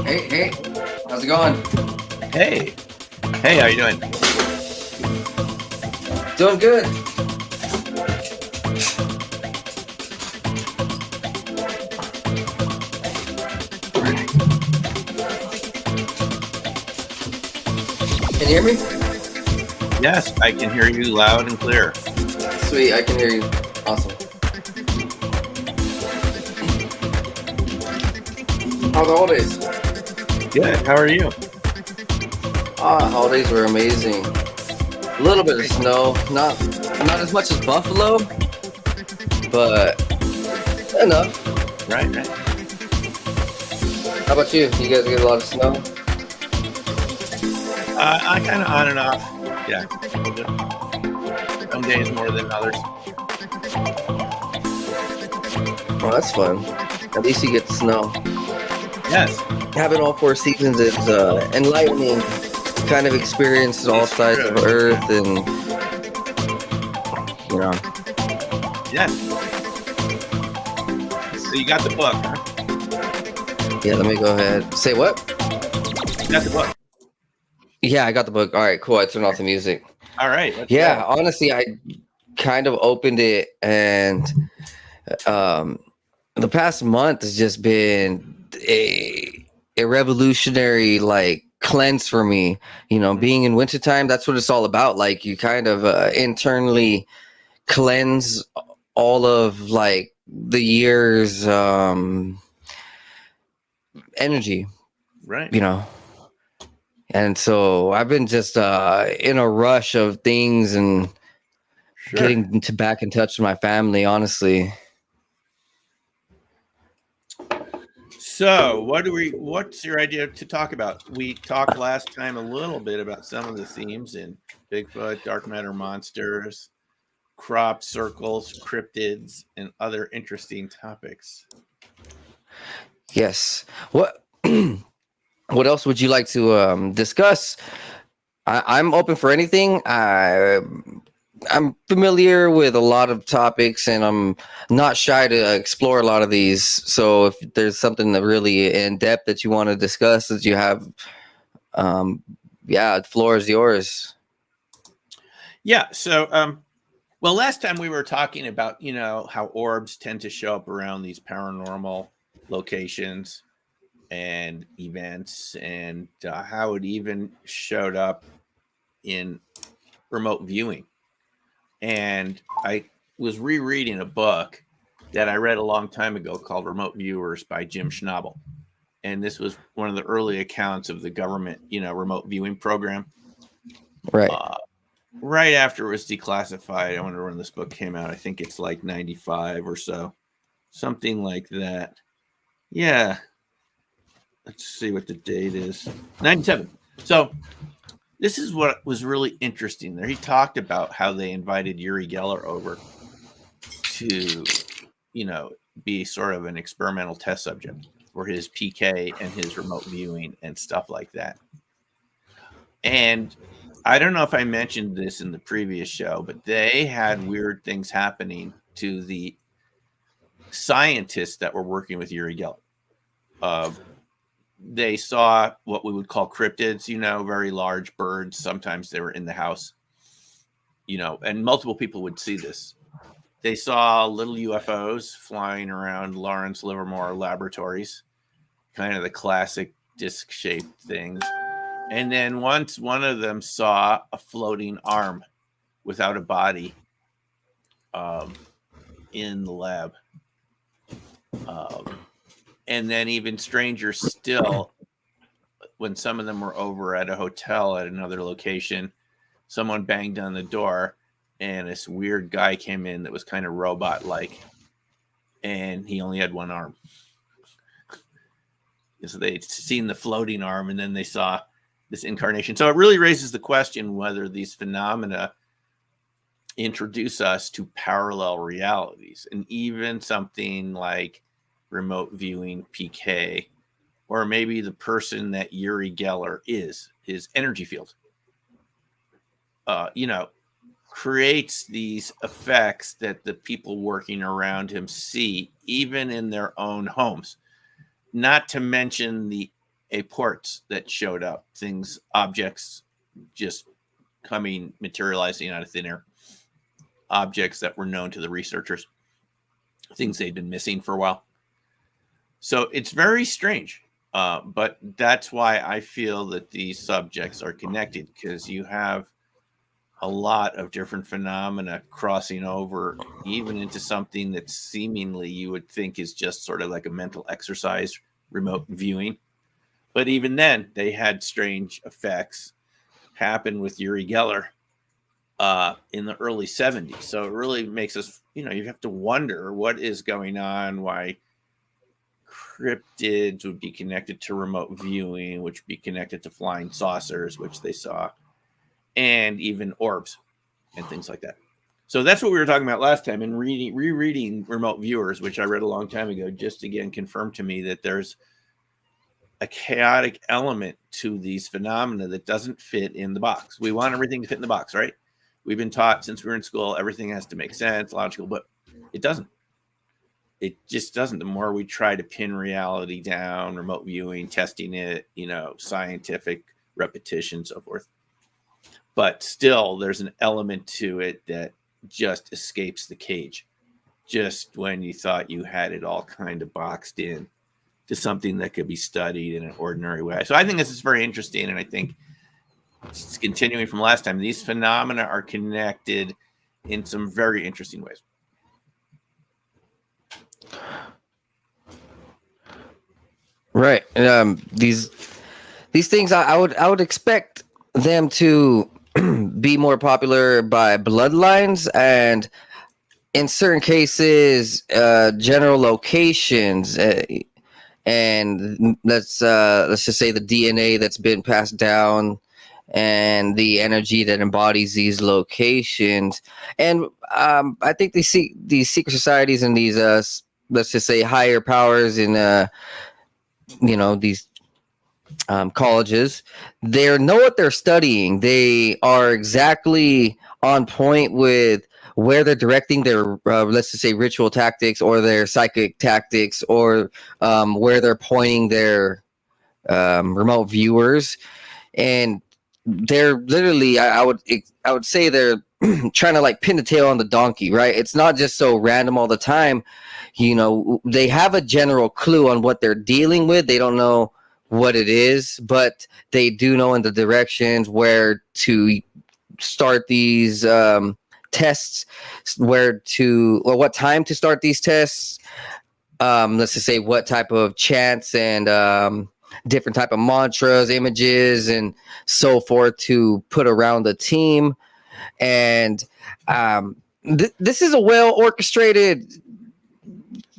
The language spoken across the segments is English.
Hey, hey, how's it going? Hey, hey, how you doing? Doing good. Can you hear me? Yes, I can hear you loud and clear. Sweet, I can hear you. Awesome. How are the holidays? Good. How are you? Holidays were amazing. A little bit of snow, not as much as Buffalo, but enough. Right. How about you? You guys get a lot of snow? I kind of on and off. Yeah. Some days more than others. Well, that's fun. At least you get the snow. Yes. Having all four seasons is enlightening. Kind of experience all It's sides true. of Earth, and you know. Yes. So you got the book, huh? Yeah, let me go ahead. Say what? You got the book. Yeah, I got the book. All right, cool. I turned off the music. All right. Let's Yeah, go. honestly, I kind of opened it, and the past month has just been a revolutionary like cleanse for me. You know, being in wintertime, that's what it's all about. Like you kind of internally cleanse all of like the year's energy, Right. you know. And so I've been just in a rush of things and Sure. getting back in touch with my family, honestly. So, what's your idea to talk about? We talked last time a little bit about some of the themes in Bigfoot, dark matter monsters, crop circles, cryptids, and other interesting topics. Yes. What what else would you like to discuss? I'm open for anything. I'm familiar with a lot of topics, and I'm not shy to explore a lot of these. So if there's something that really in depth that you want to discuss, that you have, yeah, the floor is yours. Yeah. So, well, last time we were talking about, how orbs tend to show up around these paranormal locations and events, and how it even showed up in remote viewing. And I was rereading a book that I read a long time ago called Remote Viewers by Jim Schnabel. And this was one of the early accounts of the government, remote viewing program. Right. Right after it was declassified. I wonder when this book came out. I think it's like 95 or so, something like that. Yeah. Let's see what the date is. 97. So this is what was really interesting there. He talked about how they invited Uri Geller over to, be sort of an experimental test subject for his PK and his remote viewing and stuff like that. And I don't know if I mentioned this in the previous show, but they had weird things happening to the scientists that were working with Uri Geller. They saw what we would call cryptids, very large birds. Sometimes they were in the house, and multiple people would see this. They saw little UFOs flying around Lawrence Livermore laboratories, kind of the classic disc-shaped things. And then once one of them saw a floating arm without a body in the lab. And then even stranger still, when some of them were over at a hotel at another location, someone banged on the door and this weird guy came in that was kind of robot-like, and he only had one arm. So they'd seen the floating arm, and then they saw this incarnation. So it really raises the question whether these phenomena introduce us to parallel realities, and even something like remote viewing PK, or maybe the person that Uri Geller is, his energy field, creates these effects that the people working around him see, even in their own homes. Not to mention the ports that showed up, things, objects just materializing out of thin air, objects that were known to the researchers, things they'd been missing for a while. So it's very strange. But that's why I feel that these subjects are connected, because you have a lot of different phenomena crossing over even into something that seemingly you would think is just sort of like a mental exercise, remote viewing. But even then, they had strange effects happen with Uri Geller in the early 70s. So it really makes us, you have to wonder what is going on, why cryptids would be connected to remote viewing, which would be connected to flying saucers, which they saw, and even orbs and things like that. So that's what we were talking about last time. And rereading Remote Viewers, which I read a long time ago, just again confirmed to me that there's a chaotic element to these phenomena that doesn't fit in the box. We want everything to fit in the box, right? We've been taught since we were in school, everything has to make sense, logical, but it doesn't. It just doesn't. The more we try to pin reality down, remote viewing, testing it, scientific repetition, so forth. But still, there's an element to it that just escapes the cage. Just when you thought you had it all kind of boxed in to something that could be studied in an ordinary way. So I think this is very interesting. And I think it's continuing from last time, these phenomena are connected in some very interesting ways. Right. These things I would expect them to be more popular by bloodlines and in certain cases general locations, and let's just say the DNA that's been passed down and the energy that embodies these locations. And I think these secret societies and these let's just say higher powers in these colleges, they know what they're studying. They are exactly on point with where they're directing their let's just say ritual tactics or their psychic tactics, or where they're pointing their remote viewers. And they're literally, I would say they're trying to like pin the tail on the donkey, right? It's not just so random all the time. They have a general clue on what they're dealing with. They don't know what it is, but they do know in the directions where to start these tests, what time to start these tests. Let's just say what type of chants and different type of mantras, images, and so forth to put around the team. And this is a well orchestrated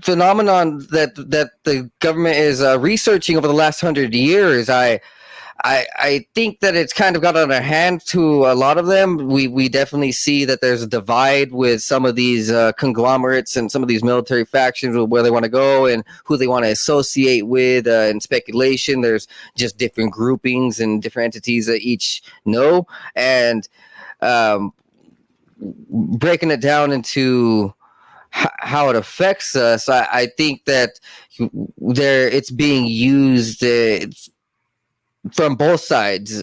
phenomenon that the government is researching over the last 100 years. I think that it's kind of got on a hand to a lot of them. We definitely see that there's a divide with some of these conglomerates and some of these military factions with where they want to go and who they want to associate with, and speculation. There's just different groupings and different entities that each know. And breaking it down into how it affects us, I think that it's being used from both sides.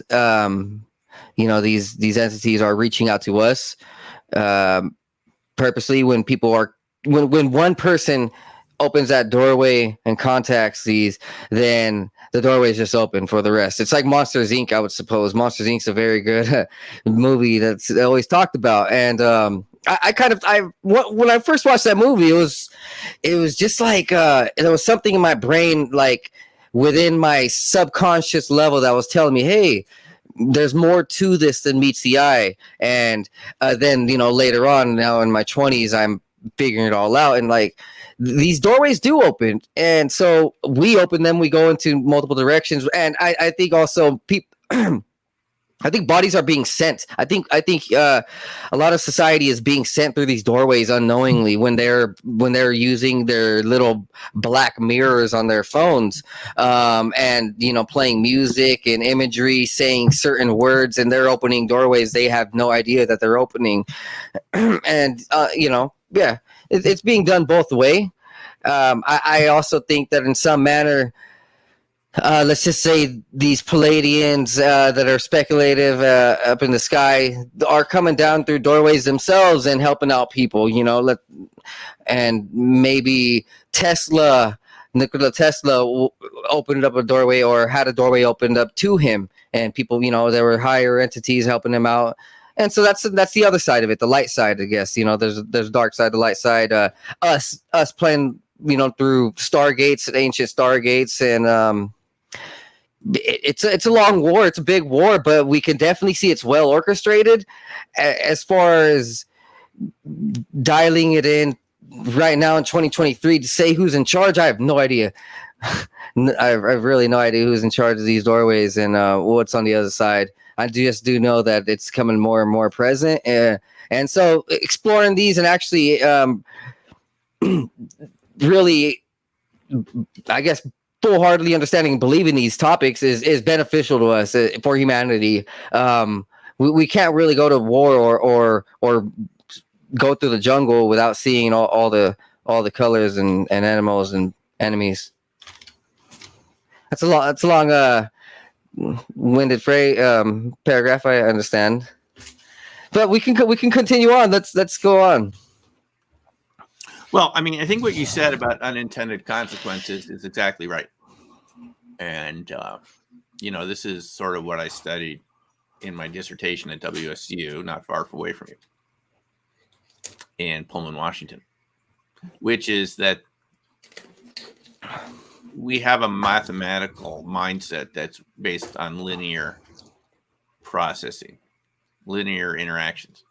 These entities are reaching out to us purposely. When one person opens that doorway and contacts these, then the doorway is just open for the rest. It's like Monsters Inc. I would suppose. Monsters Inc. is a very good movie that's always talked about. And when I first watched that movie, it was just like there was something in my brain, like within my subconscious level, that was telling me, hey, there's more to this than meets the eye. And then later on, now in my 20s, I'm figuring it all out, and like these doorways do open, and so we open them, we go into multiple directions. And I think also people I think bodies are being sent. I think a lot of society is being sent through these doorways unknowingly when they're using their little black mirrors on their phones, and playing music and imagery, saying certain words, and they're opening doorways they have no idea that they're opening. And yeah, it's being done both way. I also think that in some manner, let's just say these Palladians that are speculative up in the sky are coming down through doorways themselves and helping out people, and maybe Nikola Tesla opened up a doorway or had a doorway opened up to him, and people, there were higher entities helping him out. And so that's the other side of it, the light side, I guess. There's dark side, the light side. Us playing, through stargates, ancient stargates, and it's a long war. It's a big war, but we can definitely see it's well orchestrated. As far as dialing it in right now in 2023 to say who's in charge, I have no idea. I have really no idea who's in charge of these doorways and what's on the other side. I just do know that it's coming more and more present, and so exploring these and actually really, I guess, full-heartedly understanding and believing these topics is beneficial to us for humanity. We can't really go to war or go through the jungle without seeing all the colors and animals and enemies. That's a long winded paragraph. I understand, but we can continue on. Let's go on. Well, I mean, I think what you said about unintended consequences is exactly right. And, this is sort of what I studied in my dissertation at WSU, not far away from you, in Pullman, Washington, which is that we have a mathematical mindset that's based on linear processing, linear interactions.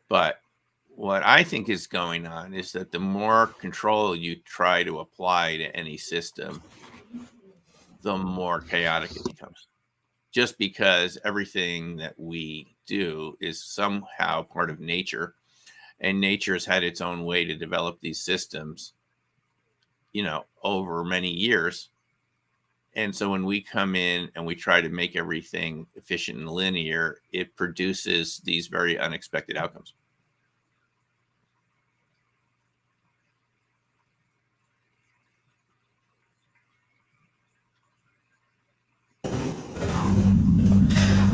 But what I think is going on is that the more control you try to apply to any system, the more chaotic it becomes. Just because everything that we do is somehow part of nature, and nature's had its own way to develop these systems, over many years. And so when we come in and we try to make everything efficient and linear, it produces these very unexpected outcomes.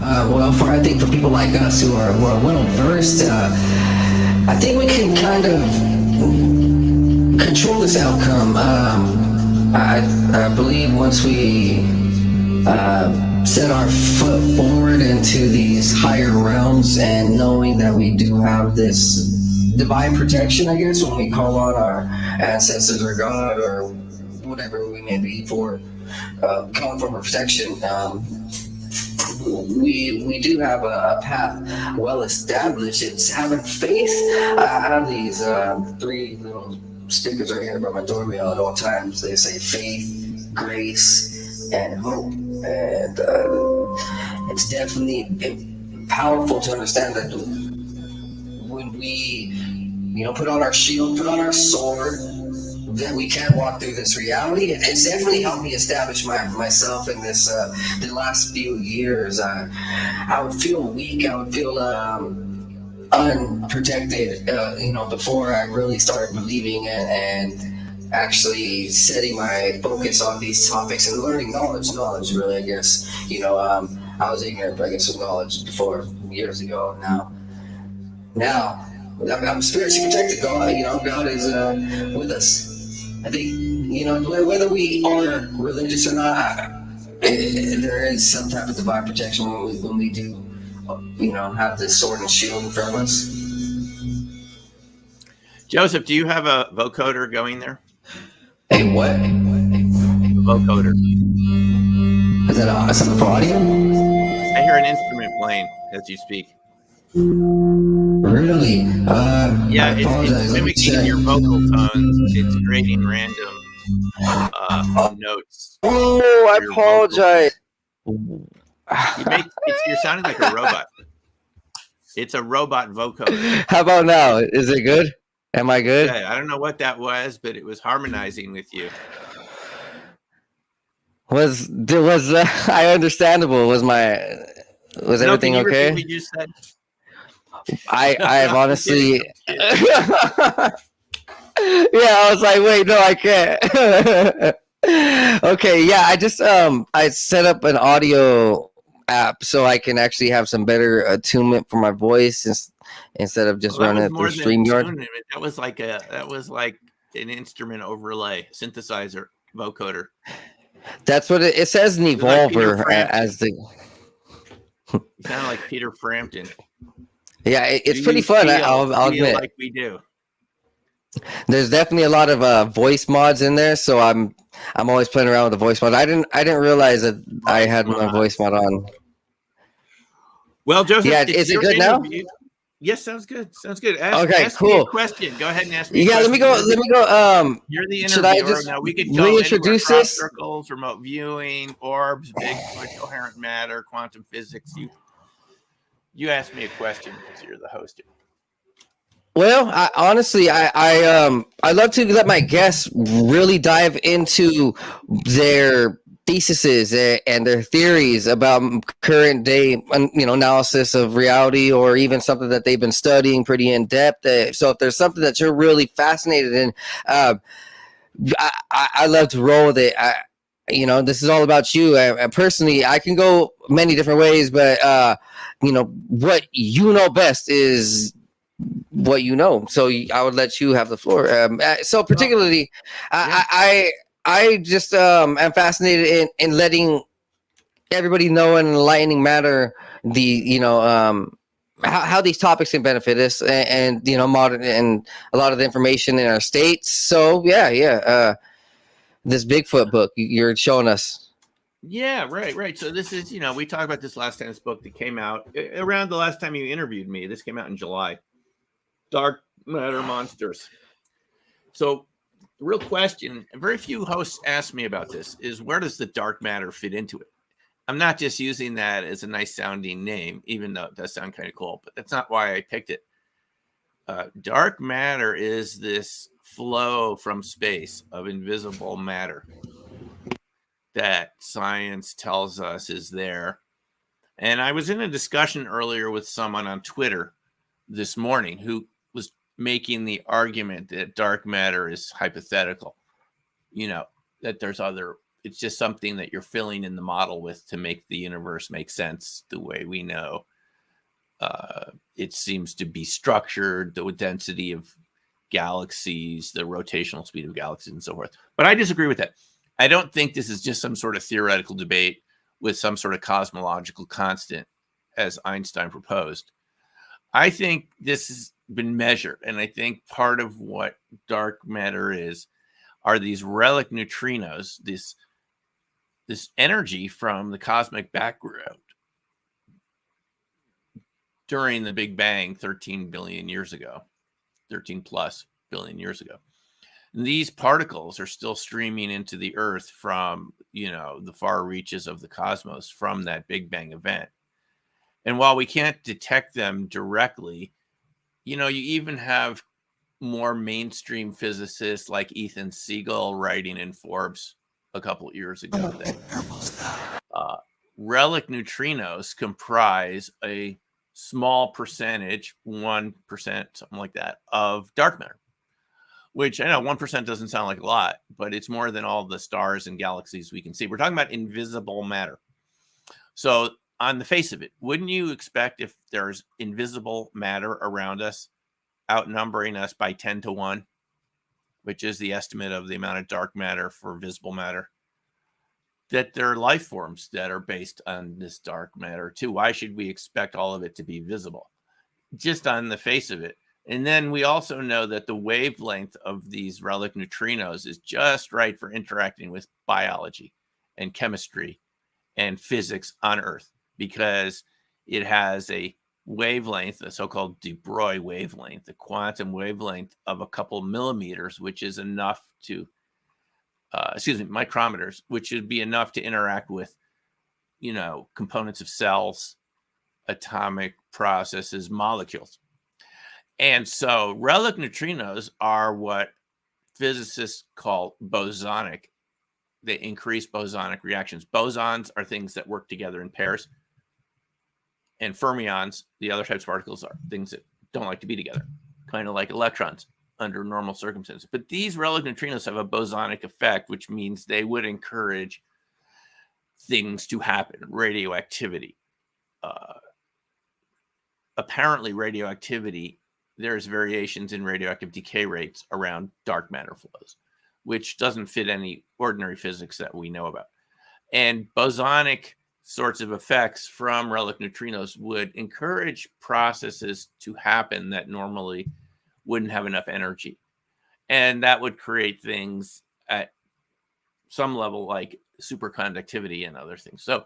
I think for people like us who are well versed, I think we can kind of control this outcome. I believe once we set our foot forward into these higher realms, and knowing that we do have this divine protection, I guess, when we call on our ancestors or God or whatever we may be for calling for protection. We do have a path well established. It's having faith. I have these 3 little stickers right here by my doorway at all times. They say faith, grace, and hope. And it's definitely powerful to understand that when we, put on our shield, put on our sword, that we can walk through this reality. It's definitely helped me establish myself in this the last few years. I would feel weak. I would feel unprotected, before I really started believing and actually setting my focus on these topics and learning knowledge really, I guess. I was ignorant, I guess, of knowledge before years ago. Now I'm spiritually protected. God is with us. I think, whether we are religious or not, there is some type of divine protection when we do, have this sword and shield in front of us. Joseph, do you have a vocoder going there? A what? A vocoder. Is that something for audio? I hear an instrument playing as you speak. Really? Yeah, it's mimicking your vocal tones. It's creating random notes. Oh, I apologize. You're sounding like a robot. It's a robot vocoder. How about now? Is it good? Am I good? Yeah, I don't know what that was, but it was harmonizing with you. Was I understandable? Was everything okay? What you said? I have honestly. Yeah, I was like, wait, no, I can't. Okay, yeah, I just I set up an audio app so I can actually have some better attunement for my voice instead of just Well, that running was it through more than StreamYard. attunement. That was like an instrument overlay, synthesizer, vocoder. That's what it says in It was like Peter Evolver Frampton. as the. You sound like Peter Frampton. Yeah, Do it's pretty you fun. I'll feel admit. like we do? There's definitely a lot of voice mods in there, so I'm always playing around with the voice mod. I didn't realize that I Voice had my voice mods. mod on. Well, Joseph, Yeah, it's is it your good now? interview. Yes, sounds good. Sounds good. Okay, Ask me a cool. question. Go ahead and ask me a Yeah, let me question. go. Let me go. You're the Should I interviewer. just Now we could go anywhere. reintroduce Crop this? circles, remote viewing, orbs, Bigfoot, coherent matter, quantum physics. You ask me a question because you're the host here. Well, honestly, I love to let my guests really dive into their theses and their theories about current day, analysis of reality, or even something that they've been studying pretty in depth. So, if there's something that you're really fascinated in, uh, I love to roll with it. This is all about you. Personally, I can go many different ways, but what you know best is what you know. So I would let you have the floor. So particularly, Yeah. I just am fascinated in letting everybody know in an enlightening manner the how these topics can benefit us and modern and a lot of the information in our states. So yeah. This Bigfoot book you're showing us. Yeah, right. So this is, we talked about this last time. This book that came out around the last time you interviewed me. This came out in July. Dark Matter Monsters. So the real question, and very few hosts ask me about this, is where does the dark matter fit into it? I'm not just using that as a nice sounding name, even though it does sound kind of cool, but that's not why I picked it. Dark matter is this flow from space of invisible matter that science tells us is there. And I was in a discussion earlier with someone on Twitter this morning who was making the argument that dark matter is hypothetical, that there's it's just something that you're filling in the model with to make the universe make sense the way we know. It seems to be structured, the density of galaxies, the rotational speed of galaxies, and so forth. But I disagree with that. I don't think this is just some sort of theoretical debate with some sort of cosmological constant, as Einstein proposed. I think this has been measured, and I think part of what dark matter are these relic neutrinos, this energy from the cosmic background during the Big Bang 13 billion years ago, 13 plus billion years ago. And these particles are still streaming into the Earth from, the far reaches of the cosmos from that Big Bang event. And while we can't detect them directly, you even have more mainstream physicists like Ethan Siegel writing in Forbes a couple of years ago that relic neutrinos comprise a small percentage, 1%, something like that, of dark matter, which I know 1% doesn't sound like a lot, but it's more than all the stars and galaxies we can see. We're talking about invisible matter. So on the face of it, wouldn't you expect if there's invisible matter around us, outnumbering us by 10 to 1, which is the estimate of the amount of dark matter for visible matter, that there are life forms that are based on this dark matter too? Why should we expect all of it to be visible just on the face of it? And then we also know that the wavelength of these relic neutrinos is just right for interacting with biology and chemistry and physics on Earth, because it has a wavelength, the so-called de Broglie wavelength, the quantum wavelength of a couple millimeters, which is enough to, micrometers, which would be enough to interact with, components of cells, atomic processes, molecules. And so relic neutrinos are what physicists call bosonic. They increase bosonic reactions. Bosons are things that work together in pairs. And fermions, the other types of particles, are things that don't like to be together, kind of like electrons. under normal circumstances. But these relic neutrinos have a bosonic effect, which means they would encourage things to happen, radioactivity. Apparently, radioactivity, there's variations in radioactive decay rates around dark matter flows, which doesn't fit any ordinary physics that we know about. And bosonic sorts of effects from relic neutrinos would encourage processes to happen that normally wouldn't have enough energy. And that would create things at some level like superconductivity and other things. So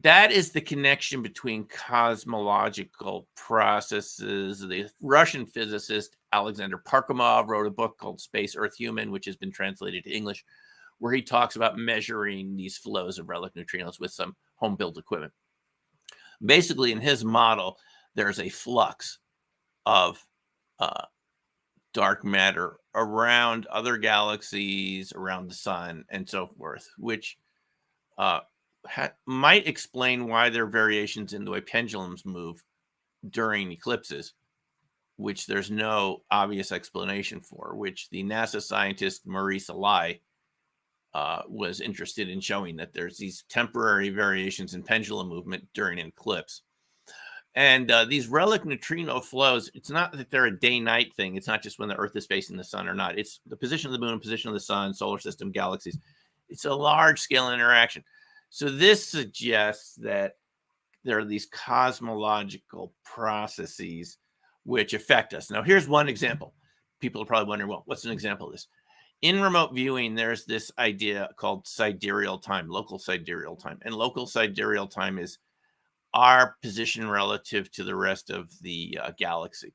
that is the connection between cosmological processes. The Russian physicist Alexander Parkhomov wrote a book called Space, Earth, Human, which has been translated to English, where he talks about measuring these flows of relic neutrinos with some home-built equipment. Basically, in his model, there's a flux of dark matter around other galaxies, around the sun, and so forth, which might explain why there are variations in the way pendulums move during eclipses, which there's no obvious explanation for, which the NASA scientist Maurice Allais was interested in showing, that there's these temporary variations in pendulum movement during an eclipse. And these relic neutrino flows, it's not that they're a day-night thing. It's not just when the Earth is facing the sun or not. It's the position of the moon, position of the sun, solar system, galaxies. It's a large-scale interaction. So this suggests that there are these cosmological processes which affect us. Now, here's one example. People are probably wondering, well, what's an example of this? In remote viewing, there's this idea called sidereal time, local sidereal time. And local sidereal time is our position relative to the rest of the galaxy.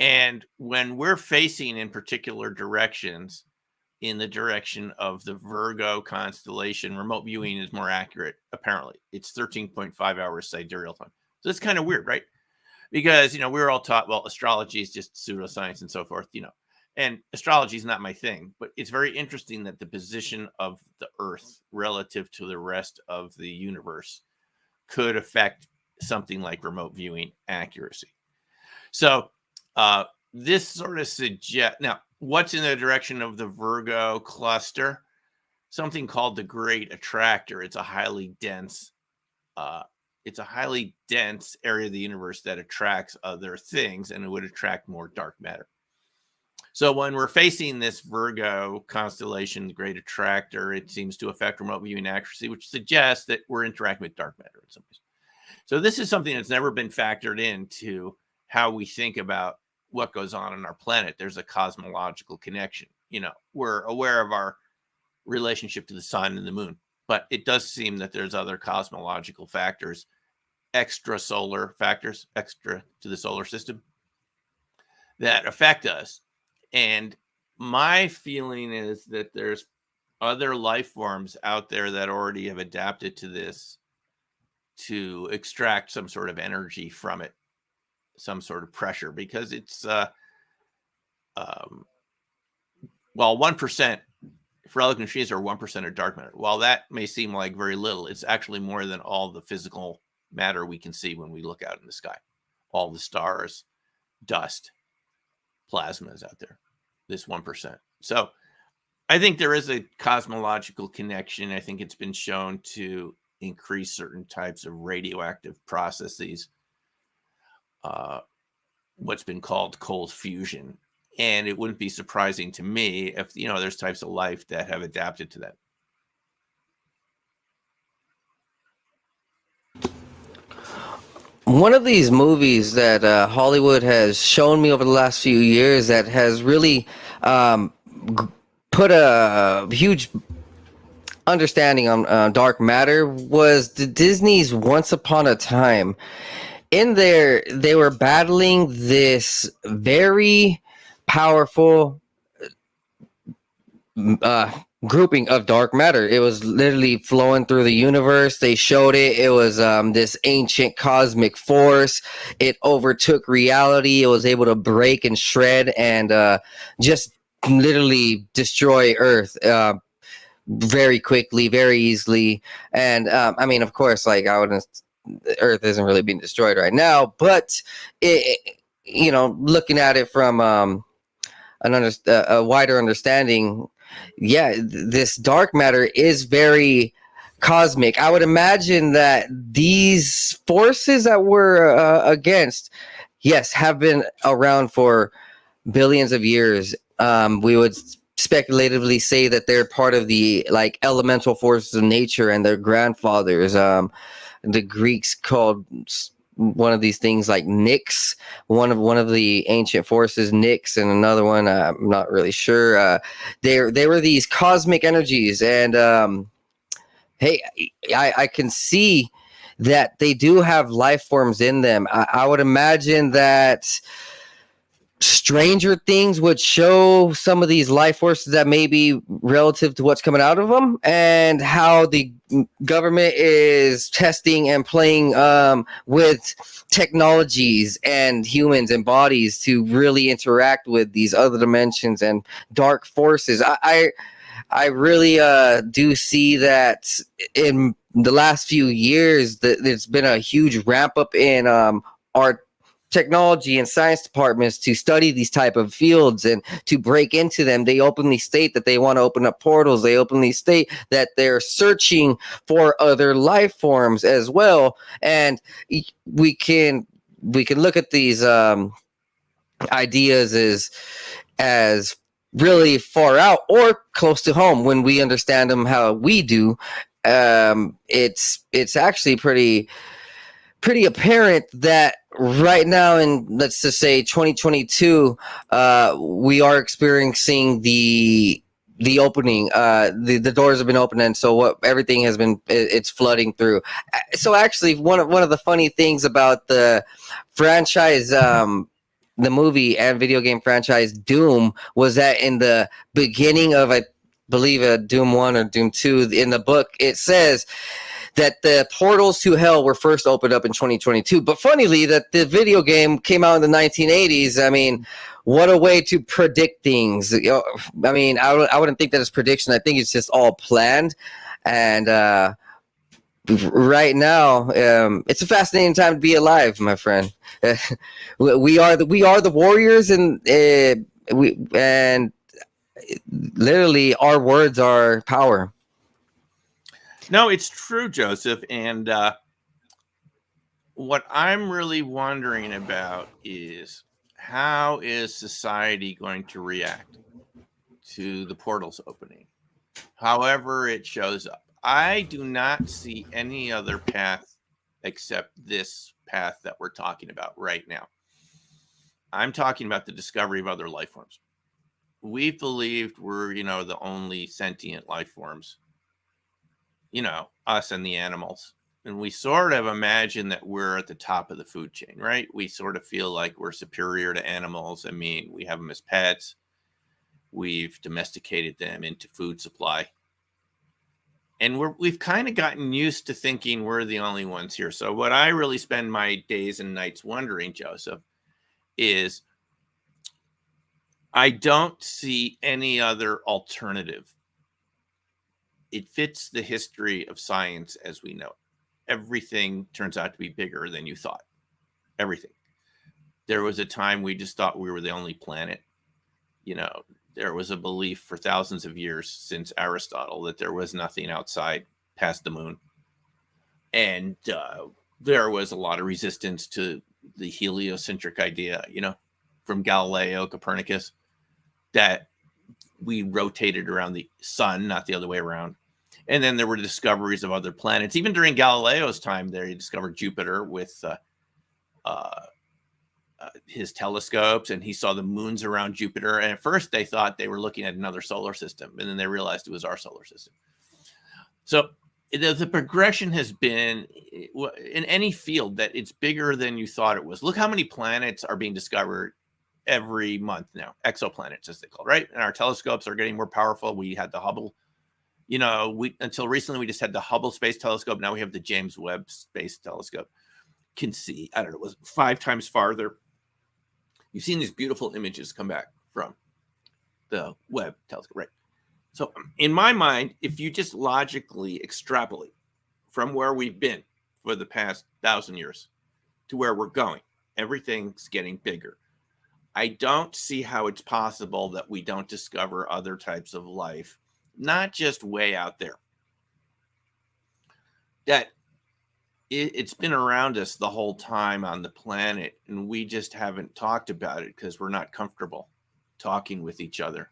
And when we're facing in particular directions, in the direction of the Virgo constellation, remote viewing is more accurate, apparently. It's 13.5 hours sidereal time. So it's kind of weird, right? Because, we were all taught, well, astrology is just pseudoscience and so forth, And astrology is not my thing, but it's very interesting that the position of the Earth relative to the rest of the universe could affect something like remote viewing accuracy. So this sort of suggests, now, what's in the direction of the Virgo cluster? Something called the Great Attractor. It's a highly dense area of the universe that attracts other things, and it would attract more dark matter. So when we're facing this Virgo constellation, the Great Attractor, it seems to affect remote viewing accuracy, which suggests that we're interacting with dark matter in some ways. So this is something that's never been factored into how we think about what goes on our planet. There's a cosmological connection. We're aware of our relationship to the sun and the moon, but it does seem that there's other cosmological factors, extrasolar factors, extra to the solar system, that affect us. And my feeling is that there's other life forms out there that already have adapted to this, to extract some sort of energy from it, some sort of pressure, because it's 1% for relic neutrinos are 1% of dark matter. While that may seem like very little, it's actually more than all the physical matter we can see when we look out in the sky. All the stars, dust, plasma is out there, this 1%. So I think there is a cosmological connection. I think it's been shown to increase certain types of radioactive processes, what's been called cold fusion. And it wouldn't be surprising to me if, there's types of life that have adapted to that. One of these movies that Hollywood has shown me over the last few years that has really put a huge understanding on dark matter was the Disney's Once Upon a Time. In there, they were battling this very powerful grouping of dark matter. It was literally flowing through the universe. They showed it. It was this ancient cosmic force. It overtook reality. It was able to break and shred and just literally destroy Earth very quickly, very easily. And of course, like Earth isn't really being destroyed right now, but looking at it from a wider understanding, yeah, this dark matter is very cosmic. I would imagine that these forces that we're against, yes, have been around for billions of years. We would speculatively say that they're part of the like elemental forces of nature and their grandfathers. The Greeks called one of these things like Nyx, one of the ancient forces, Nyx, and another one I'm not really sure. They were these cosmic energies, and hey, I can see that they do have life forms in them. I would imagine that Stranger Things would show some of these life forces that may be relative to what's coming out of them, and how the government is testing and playing with technologies and humans and bodies to really interact with these other dimensions and dark forces. I really do see that in the last few years that there's been a huge ramp up in our technology and science departments to study these type of fields and to break into them. They openly state that they want to open up portals. They openly state that they're searching for other life forms as well. And we can look at these ideas as really far out or close to home when we understand them how we do. It's actually pretty apparent that right now in, let's just say, 2022, we are experiencing the opening. The doors have been opened, and so what everything has been, it's flooding through. So actually, one of the funny things about the franchise, the movie and video game franchise Doom, was that in the beginning of, I believe, Doom 1 or Doom 2, in the book, it says that the portals to hell were first opened up in 2022. But funnily, that the video game came out in the 1980s. I mean, what a way to predict things. I mean, I wouldn't think that it's prediction. I think it's just all planned. And right now, it's a fascinating time to be alive, my friend. We are the warriors, and literally our words are power. No, it's true, Joseph. And what I'm really wondering about is, how is society going to react to the portals opening, however it shows up? I do not see any other path except this path that we're talking about right now. I'm talking about the discovery of other life forms. We've believed we're, the only sentient life forms, us and the animals. And we sort of imagine that we're at the top of the food chain, right? We sort of feel like we're superior to animals. I mean, we have them as pets. We've domesticated them into food supply. And we've kind of gotten used to thinking we're the only ones here. So what I really spend my days and nights wondering, Joseph, is I don't see any other alternative. It fits the history of science as we know it. Everything turns out to be bigger than you thought. Everything. There was a time we just thought we were the only planet. There was a belief for thousands of years since Aristotle that there was nothing outside past the moon. And there was a lot of resistance to the heliocentric idea, from Galileo, Copernicus, that we rotated around the sun, not the other way around. And then there were discoveries of other planets. Even during Galileo's time, they discovered Jupiter with his telescopes, and he saw the moons around Jupiter. And at first they thought they were looking at another solar system, and then they realized it was our solar system. So the progression has been in any field that it's bigger than you thought it was. Look how many planets are being discovered every month now, exoplanets as they call it, right? And our telescopes are getting more powerful. We had the Hubble, until recently we just had the Hubble Space Telescope. Now we have the James Webb Space Telescope. Can see, I don't know, it was 5 times farther. You've seen these beautiful images come back from the Webb telescope, right? So in my mind, if you just logically extrapolate from where we've been for the past 1,000 years to where we're going, Everything's getting bigger. I don't see how it's possible that we don't discover other types of life, not just way out there. That it's been around us the whole time on the planet, and we just haven't talked about it because we're not comfortable talking with each other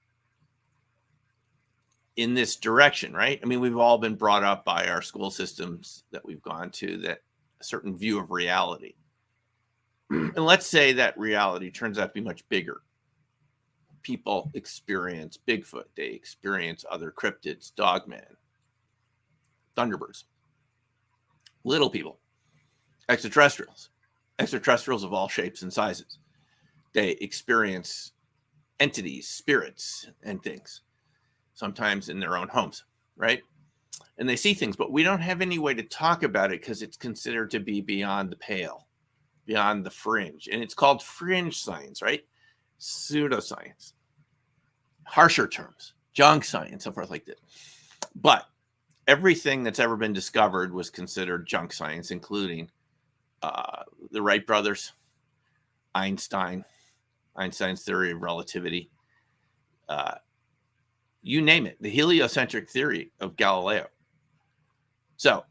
in this direction, right? I mean, we've all been brought up by our school systems that we've gone to, that a certain view of reality. And let's say that reality turns out to be much bigger. People experience Bigfoot. They experience other cryptids, Dogman, Thunderbirds, little people, extraterrestrials of all shapes and sizes. They experience entities, spirits, and things, sometimes in their own homes, right? And they see things, but we don't have any way to talk about it because it's considered to be beyond the pale, beyond the fringe. And it's called fringe science, right? Pseudoscience, harsher terms, junk science, so forth like that. But everything that's ever been discovered was considered junk science, including the Wright brothers, Einstein's theory of relativity, you name it, the heliocentric theory of Galileo. So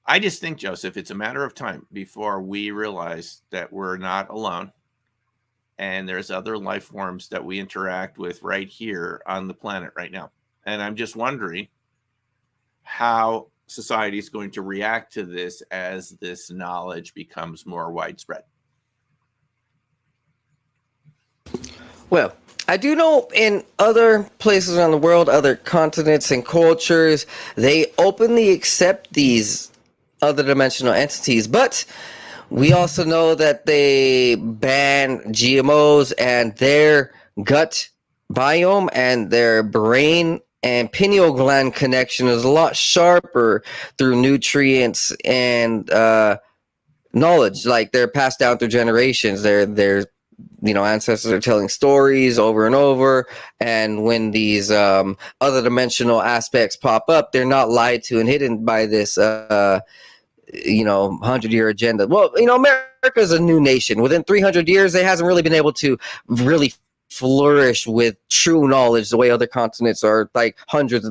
I just think, Joseph, it's a matter of time before we realize that we're not alone and there's other life forms that we interact with right here on the planet right now. And I'm just wondering how society is going to react to this as this knowledge becomes more widespread. Well, I do know in other places around the world, other continents and cultures, they openly accept these other dimensional entities, but we also know that they ban GMOs, and their gut biome and their brain and pineal gland connection is a lot sharper through nutrients and knowledge. Like, they're passed down through generations. They're ancestors are telling stories over and over, and when these other dimensional aspects pop up, they're not lied to and hidden by this 100-year agenda. Well, America is a new nation. Within 300 years, it hasn't really been able to really flourish with true knowledge the way other continents are, like hundreds,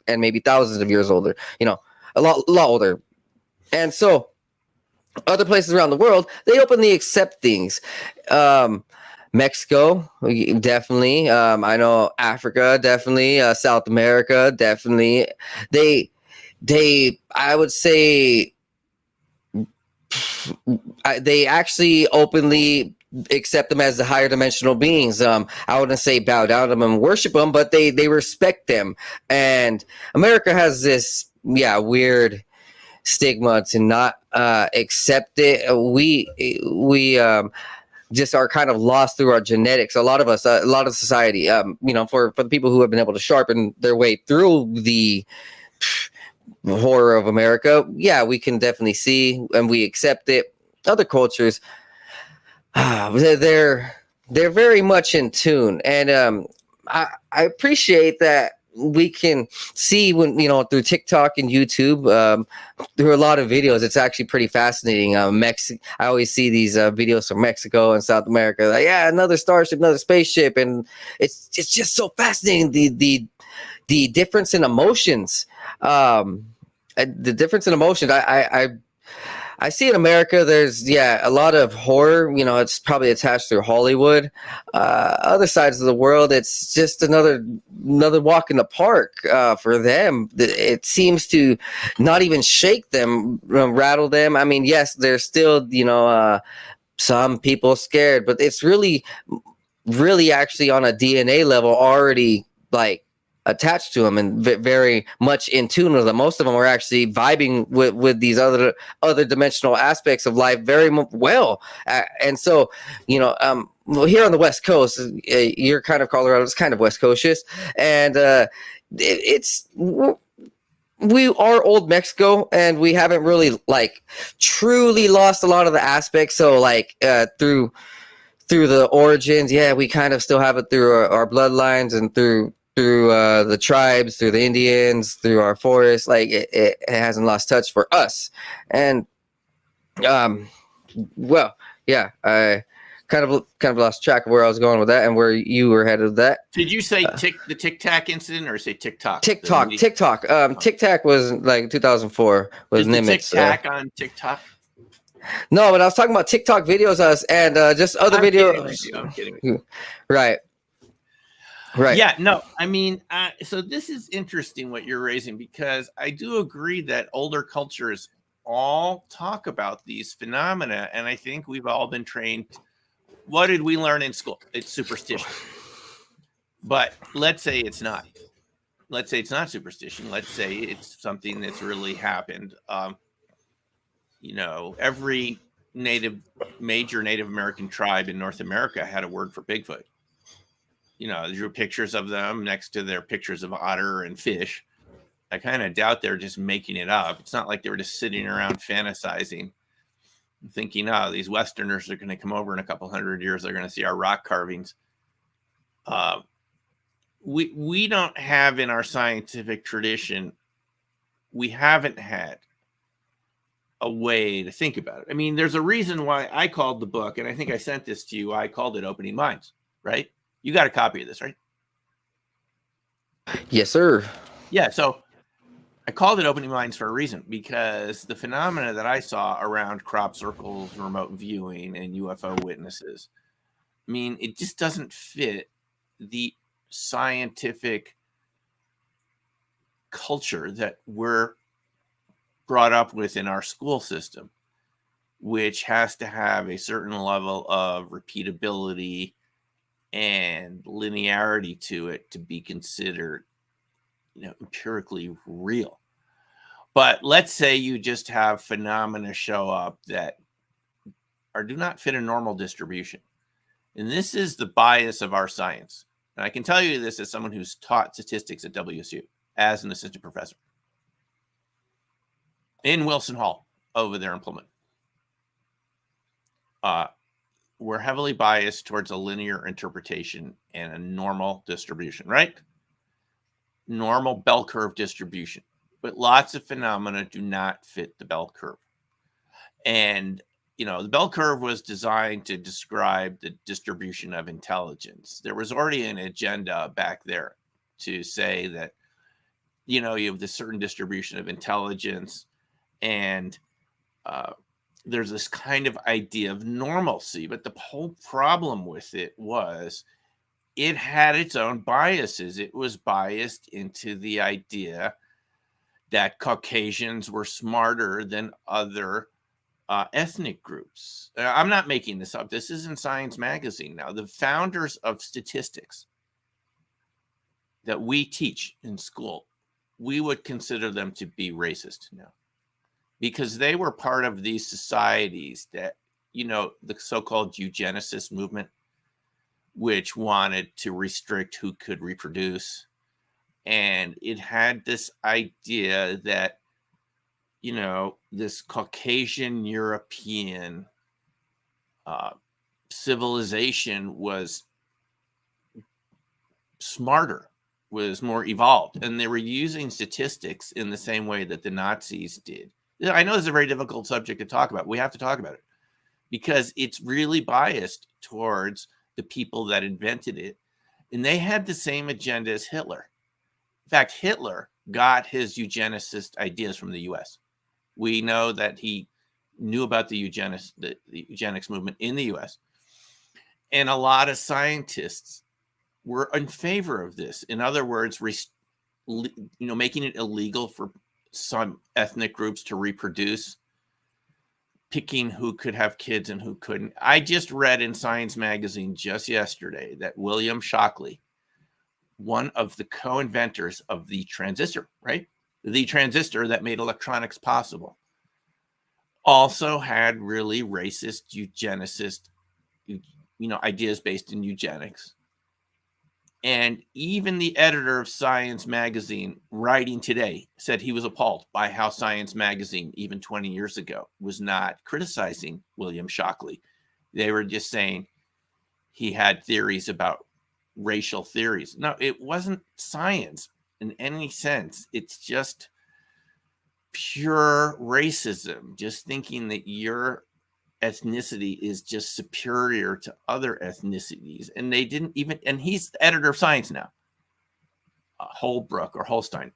and maybe thousands of years older. A lot older. And so other places around the world, they openly accept things. Mexico, definitely. I know Africa, definitely. South America, definitely. They, I would say, they actually openly accept them as the higher dimensional beings. I wouldn't say bow down to them and worship them, but they respect them. And America has this, weird stigma to not accept it. We just are kind of lost through our genetics. A lot of us, a lot of society, for the people who have been able to sharpen their way through the horror of America, we can definitely see and we accept it. Other cultures, they're very much in tune, and I appreciate that we can see when through TikTok and YouTube, through a lot of videos. It's actually pretty fascinating. I always see these videos from Mexico and South America. Like, another starship, another spaceship, and it's just so fascinating. The difference in emotions. The difference in emotions. I see in America, there's a lot of horror. It's probably attached through Hollywood. Other sides of the world, it's just another walk in the park for them. It seems to not even shake them, rattle them. I mean, yes, there's still some people scared, but it's really actually on a DNA level already attached to them and very much in tune with them. Most of them are actually vibing with these other dimensional aspects of life very well. And so, here on the West Coast, you're kind of Colorado, it's kind of West Coastish, and we are old Mexico, and we haven't really truly lost a lot of the aspects. So through the origins, we kind of still have it through our bloodlines and through the tribes, through the Indians, through our forests. It hasn't lost touch for us. And yeah, I kind of lost track of where I was going with that and where you were headed with that. Did you say the Tic Tac incident or say TikTok? TikTok. Tic Tac was like 2004 with Is the Tic Nimitz. Tac on TikTok? No, but I was talking about TikTok videos, and just other I'm kidding videos. with you. I'm kidding with you. Right. Right. Yeah, no, I mean, so this is interesting what you're raising, because I do agree that older cultures all talk about these phenomena, and I think we've all been trained. What did we learn in school? It's superstition. But let's say it's not. Let's say it's not superstition. Let's say it's something that's really happened. Every major Native American tribe in North America had a word for Bigfoot. They drew pictures of them next to their pictures of otter and fish. I kind of doubt they're just making it up. It's not like they were just sitting around fantasizing, thinking, oh, these Westerners are going to come over in a couple hundred years. They're going to see our rock carvings. We don't have in our scientific tradition, we haven't had a way to think about it. I mean, there's a reason why I called the book, and I think I sent this to you. I called it Opening Minds, right? You got a copy of this, right? Yes, sir. Yeah. So I called it Opening Minds for a reason, because the phenomena that I saw around crop circles, remote viewing, and UFO witnesses, I mean, it just doesn't fit the scientific culture that we're brought up with in our school system, which has to have a certain level of repeatability and linearity to it to be considered, empirically real. But let's say you just have phenomena show up that do not fit a normal distribution. And this is the bias of our science. And I can tell you this as someone who's taught statistics at WSU as an assistant professor in Wilson Hall over there in Pullman. We're heavily biased towards a linear interpretation and a normal distribution, right? Normal bell curve distribution. But lots of phenomena do not fit the bell curve. And, the bell curve was designed to describe the distribution of intelligence. There was already an agenda back there to say that, you have this certain distribution of intelligence, and there's this kind of idea of normalcy. But the whole problem with it was it had its own biases. It was biased into the idea that Caucasians were smarter than other ethnic groups. I'm not making this up. This is in Science Magazine now. The founders of statistics that we teach in school, we would consider them to be racist now, because they were part of these societies that, the so-called eugenicist movement, which wanted to restrict who could reproduce. And it had this idea that, this Caucasian European civilization was smarter, was more evolved. And they were using statistics in the same way that the Nazis did. I know this is a very difficult subject to talk about. We have to talk about it because it's really biased towards the people that invented it. And they had the same agenda as Hitler. In fact, Hitler got his eugenicist ideas from the US. We know that he knew about the eugenics movement in the US. And a lot of scientists were in favor of this. In other words, making it illegal for some ethnic groups to reproduce, picking who could have kids and who couldn't. I just read in Science Magazine just yesterday that William Shockley, one of the co-inventors of the transistor, right? The transistor that made electronics possible, also had really racist eugenicist, ideas based in eugenics. And even the editor of Science Magazine, writing today, said he was appalled by how Science Magazine, even 20 years ago, was not criticizing William Shockley. They were just saying he had theories about racial theories. No, it wasn't science in any sense. It's just pure racism, just thinking that you're ethnicity is just superior to other ethnicities. And they didn't even, and he's the editor of Science now, Holbrook or Holstein.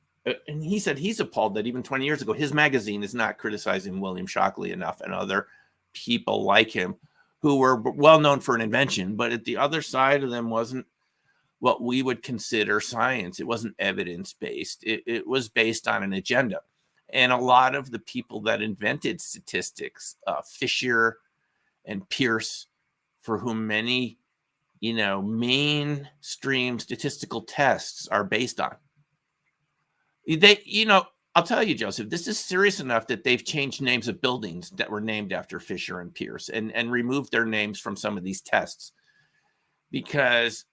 And he said he's appalled that even 20 years ago, his magazine is not criticizing William Shockley enough and other people like him who were well known for an invention, but at the other side of them wasn't what we would consider science. It wasn't evidence-based. It was based on an agenda. And a lot of the people that invented statistics, Fisher and Pierce, for whom many, mainstream statistical tests are based on. I'll tell you, Joseph, this is serious enough that they've changed names of buildings that were named after Fisher and Pierce and removed their names from some of these tests, because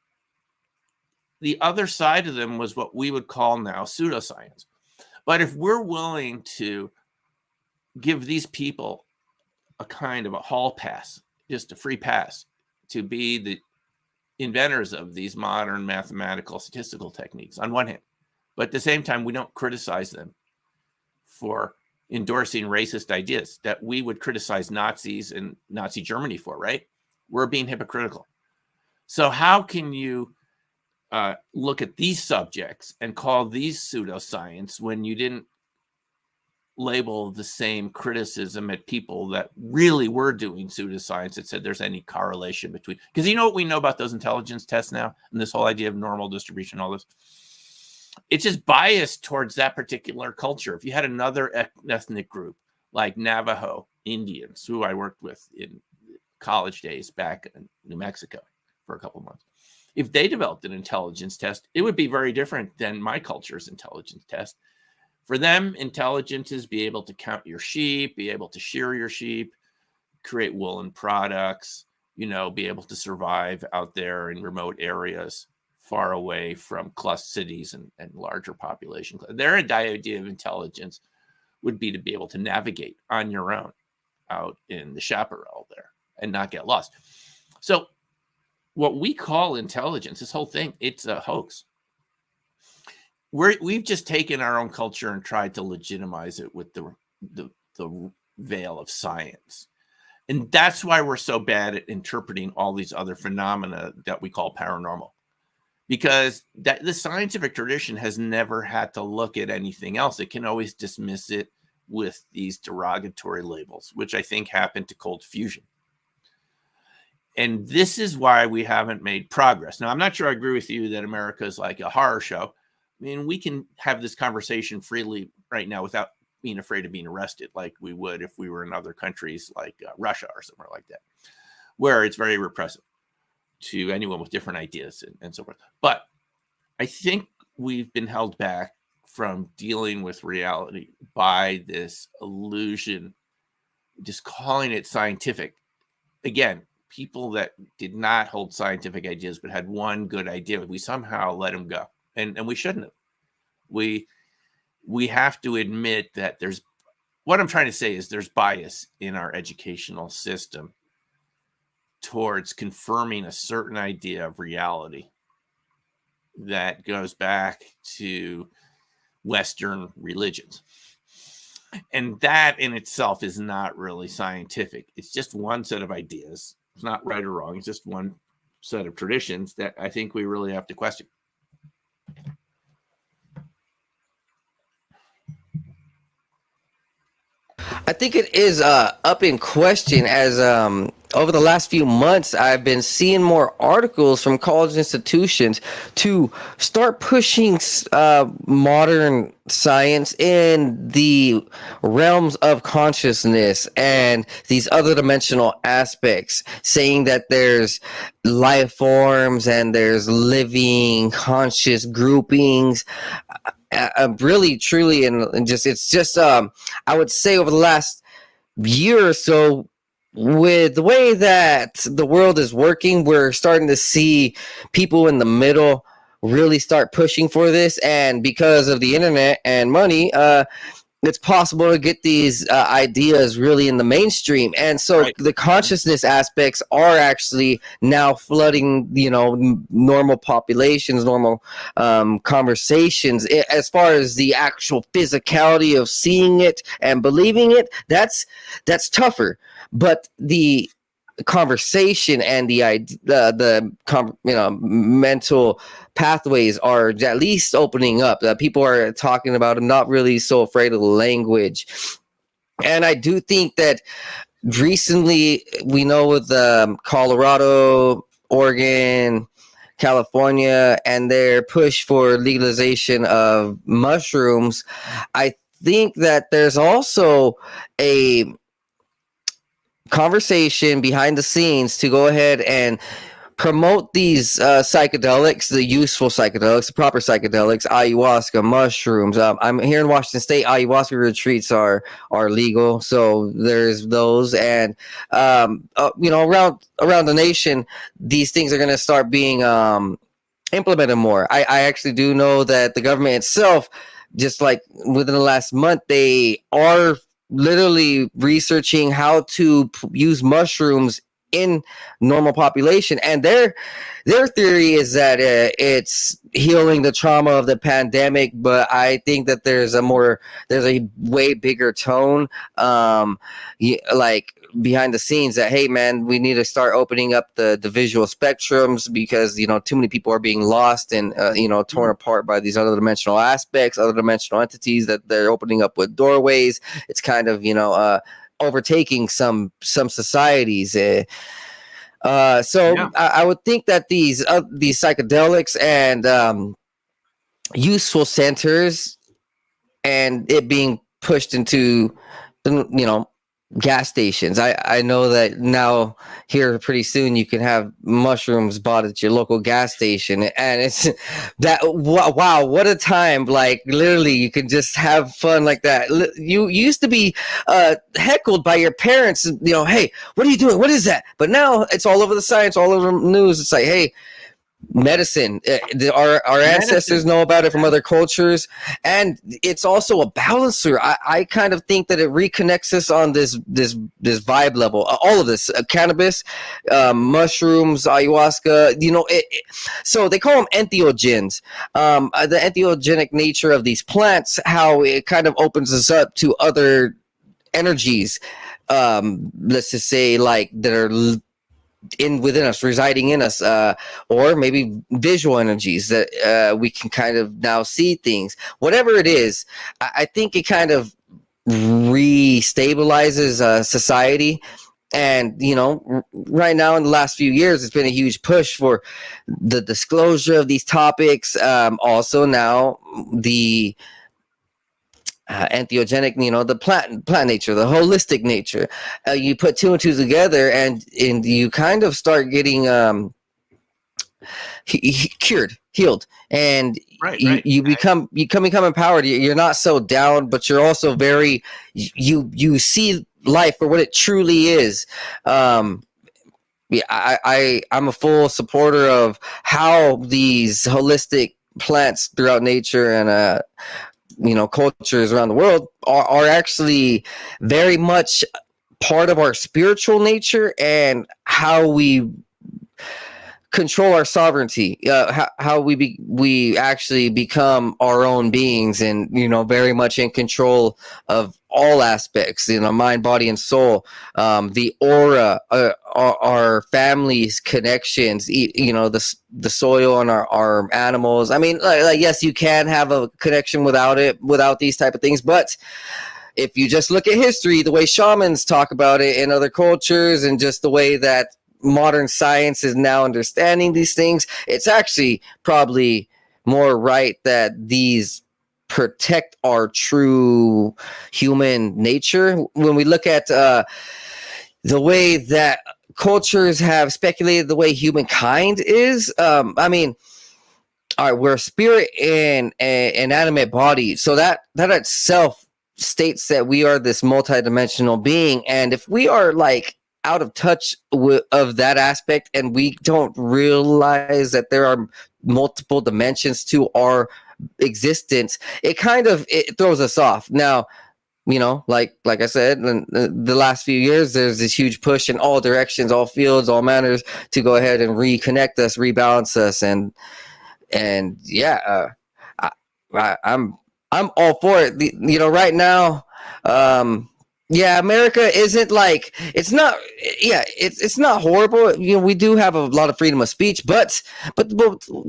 the other side of them was what we would call now pseudoscience. But if we're willing to give these people a kind of a hall pass, just a free pass to be the inventors of these modern mathematical statistical techniques on one hand, but at the same time, we don't criticize them for endorsing racist ideas that we would criticize Nazis and Nazi Germany for, right? We're being hypocritical. So how can you look at these subjects and call these pseudoscience when you didn't label the same criticism at people that really were doing pseudoscience that said there's any correlation between? Because you know what we know about those intelligence tests now and this whole idea of normal distribution, all this? It's just biased towards that particular culture. If you had another ethnic group like Navajo Indians, who I worked with in college days back in New Mexico for a couple of months, if they developed an intelligence test, it would be very different than my culture's intelligence test. For them, intelligence is be able to count your sheep, be able to shear your sheep, create woolen products, be able to survive out there in remote areas, far away from cluster cities and larger population. Their idea of intelligence would be to be able to navigate on your own out in the chaparral there and not get lost. So what we call intelligence, this whole thing, it's a hoax. We've just taken our own culture and tried to legitimize it with the veil of science. And that's why we're so bad at interpreting all these other phenomena that we call paranormal. Because the scientific tradition has never had to look at anything else. It can always dismiss it with these derogatory labels, which I think happened to cold fusion. And this is why we haven't made progress. Now, I'm not sure I agree with you that America is like a horror show. I mean, we can have this conversation freely right now without being afraid of being arrested like we would if we were in other countries like Russia or somewhere like that, where it's very repressive to anyone with different ideas and so forth. But I think we've been held back from dealing with reality by this illusion, just calling it scientific. Again, people that did not hold scientific ideas but had one good idea, we somehow let them go. And we shouldn't have. We have to admit that what I'm trying to say is there's bias in our educational system towards confirming a certain idea of reality that goes back to Western religions. And that in itself is not really scientific. It's just one set of ideas. It's not right or wrong. It's just one set of traditions that I think we really have to question. I think it is up in question as over the last few months, I've been seeing more articles from college institutions to start pushing modern science in the realms of consciousness and these other dimensional aspects, saying that there's life forms and there's living conscious groupings. Really, truly, and just it's just I would say over the last year or so, with the way that the world is working, we're starting to see people in the middle really start pushing for this, and because of the internet and money, it's possible to get these ideas really in the mainstream, and so Right. the consciousness aspects are actually now flooding, normal populations, normal conversations. As far as the actual physicality of seeing it and believing it, that's tougher, but the conversation and mental pathways are at least opening up, that people are talking about them, not really so afraid of the language. And I do think that recently, we know with Colorado, Oregon, California, and their push for legalization of mushrooms, I think that there's also a conversation behind the scenes to go ahead and promote these psychedelics, the useful psychedelics, the proper psychedelics, ayahuasca, mushrooms. I'm here in Washington State. Ayahuasca retreats are legal, so there's those, and around the nation, these things are going to start being implemented more. I actually do know that the government itself, just like within the last month, they are literally researching how to use mushrooms in normal population, and their theory is that it's healing the trauma of the pandemic. But I think that there's a way bigger tone, like behind the scenes, that, hey man, we need to start opening up the visual spectrums, because too many people are being lost and torn apart by these other dimensional aspects, other dimensional entities that they're opening up with doorways. It's kind of overtaking some societies. So Yeah. I would think that these psychedelics and useful centers, and it being pushed into gas stations. I know that now here pretty soon you can have mushrooms bought at your local gas station, and it's that wow, what a time. Like literally you can just have fun like that. You used to be heckled by your parents, hey, what are you doing, what is that? But now it's all over the science, all over the news. It's like, hey, medicine, our ancestors know about it from other cultures, and it's also a balancer. I kind of think that it reconnects us on this vibe level, all of this, cannabis, mushrooms, ayahuasca, so they call them entheogens. The entheogenic nature of these plants, how it kind of opens us up to other energies, let's just say, like, that are within us, residing in us, or maybe visual energies that we can kind of now see things. Whatever it is, I think it kind of restabilizes society. And right now in the last few years, it's been a huge push for the disclosure of these topics. Also now the entheogenic, the plant nature, the holistic nature. You put two and two together, and you kind of start getting healed, and you become empowered. You're not so down, but you're also very you see life for what it truly is. I'm a full supporter of how these holistic plants throughout nature and cultures around the world are actually very much part of our spiritual nature, and how we control our sovereignty, how we actually become our own beings, and very much in control of all aspects, mind, body, and soul. The aura, our families, connections, the soil and our animals. I mean, like yes, you can have a connection without these type of things, but if you just look at history, the way shamans talk about it in other cultures, and just the way that modern science is now understanding these things, it's actually probably more right that these protect our true human nature. When we look at the way that cultures have speculated the way humankind is, I mean, all right, we're a spirit in an inanimate body, so that itself states that we are this multidimensional being. And if we are like out of touch of that aspect, and we don't realize that there are multiple dimensions to our existence, it throws us off. Now, Like I said, in the last few years, there's this huge push in all directions, all fields, all manners, to go ahead and reconnect us, rebalance us, and yeah, I, I'm all for it. Right now, yeah, America isn't like, it's not, yeah, it's not horrible. We do have a lot of freedom of speech, but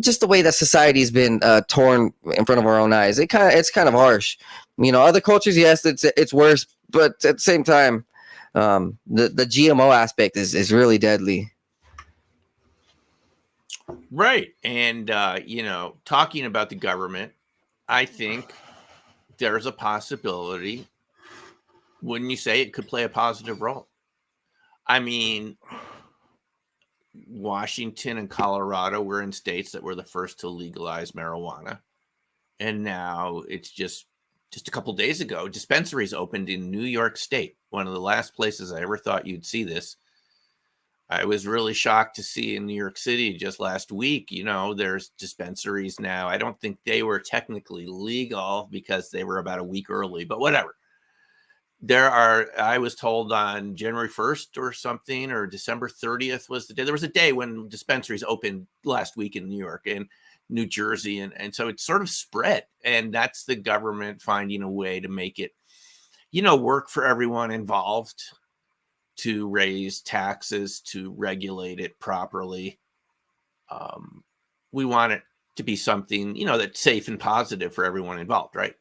just the way that society's been torn in front of our own eyes, it's kind of harsh. Other cultures, yes, it's worse, but at the same time, the GMO aspect is really deadly. Right. And, talking about the government, I think there's a possibility, wouldn't you say, it could play a positive role? I mean, Washington and Colorado were in states that were the first to legalize marijuana. And now it's just a couple days ago, dispensaries opened in New York State, one of the last places I ever thought you'd see this. I was really shocked to see in New York City just last week, there's dispensaries now. I don't think they were technically legal because they were about a week early, but whatever. I was told on January 1st or something, or December 30th was the day. There was a day when dispensaries opened last week in New York and New Jersey. And so it sort of spread. And that's the government finding a way to make it, work for everyone involved, to raise taxes, to regulate it properly. We want it to be something, that's safe and positive for everyone involved, right?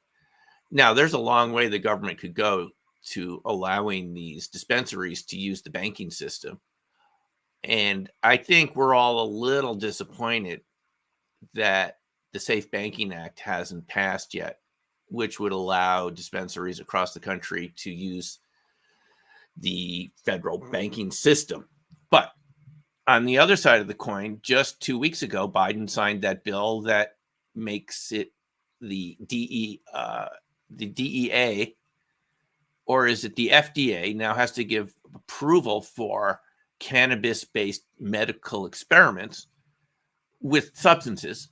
Now, there's a long way the government could go to allowing these dispensaries to use the banking system. And I think we're all a little disappointed that the Safe Banking Act hasn't passed yet, which would allow dispensaries across the country to use the federal banking system. But on the other side of the coin, just 2 weeks ago, Biden signed that bill that makes it the DEA, or is it the FDA, now has to give approval for cannabis-based medical experiments with substances.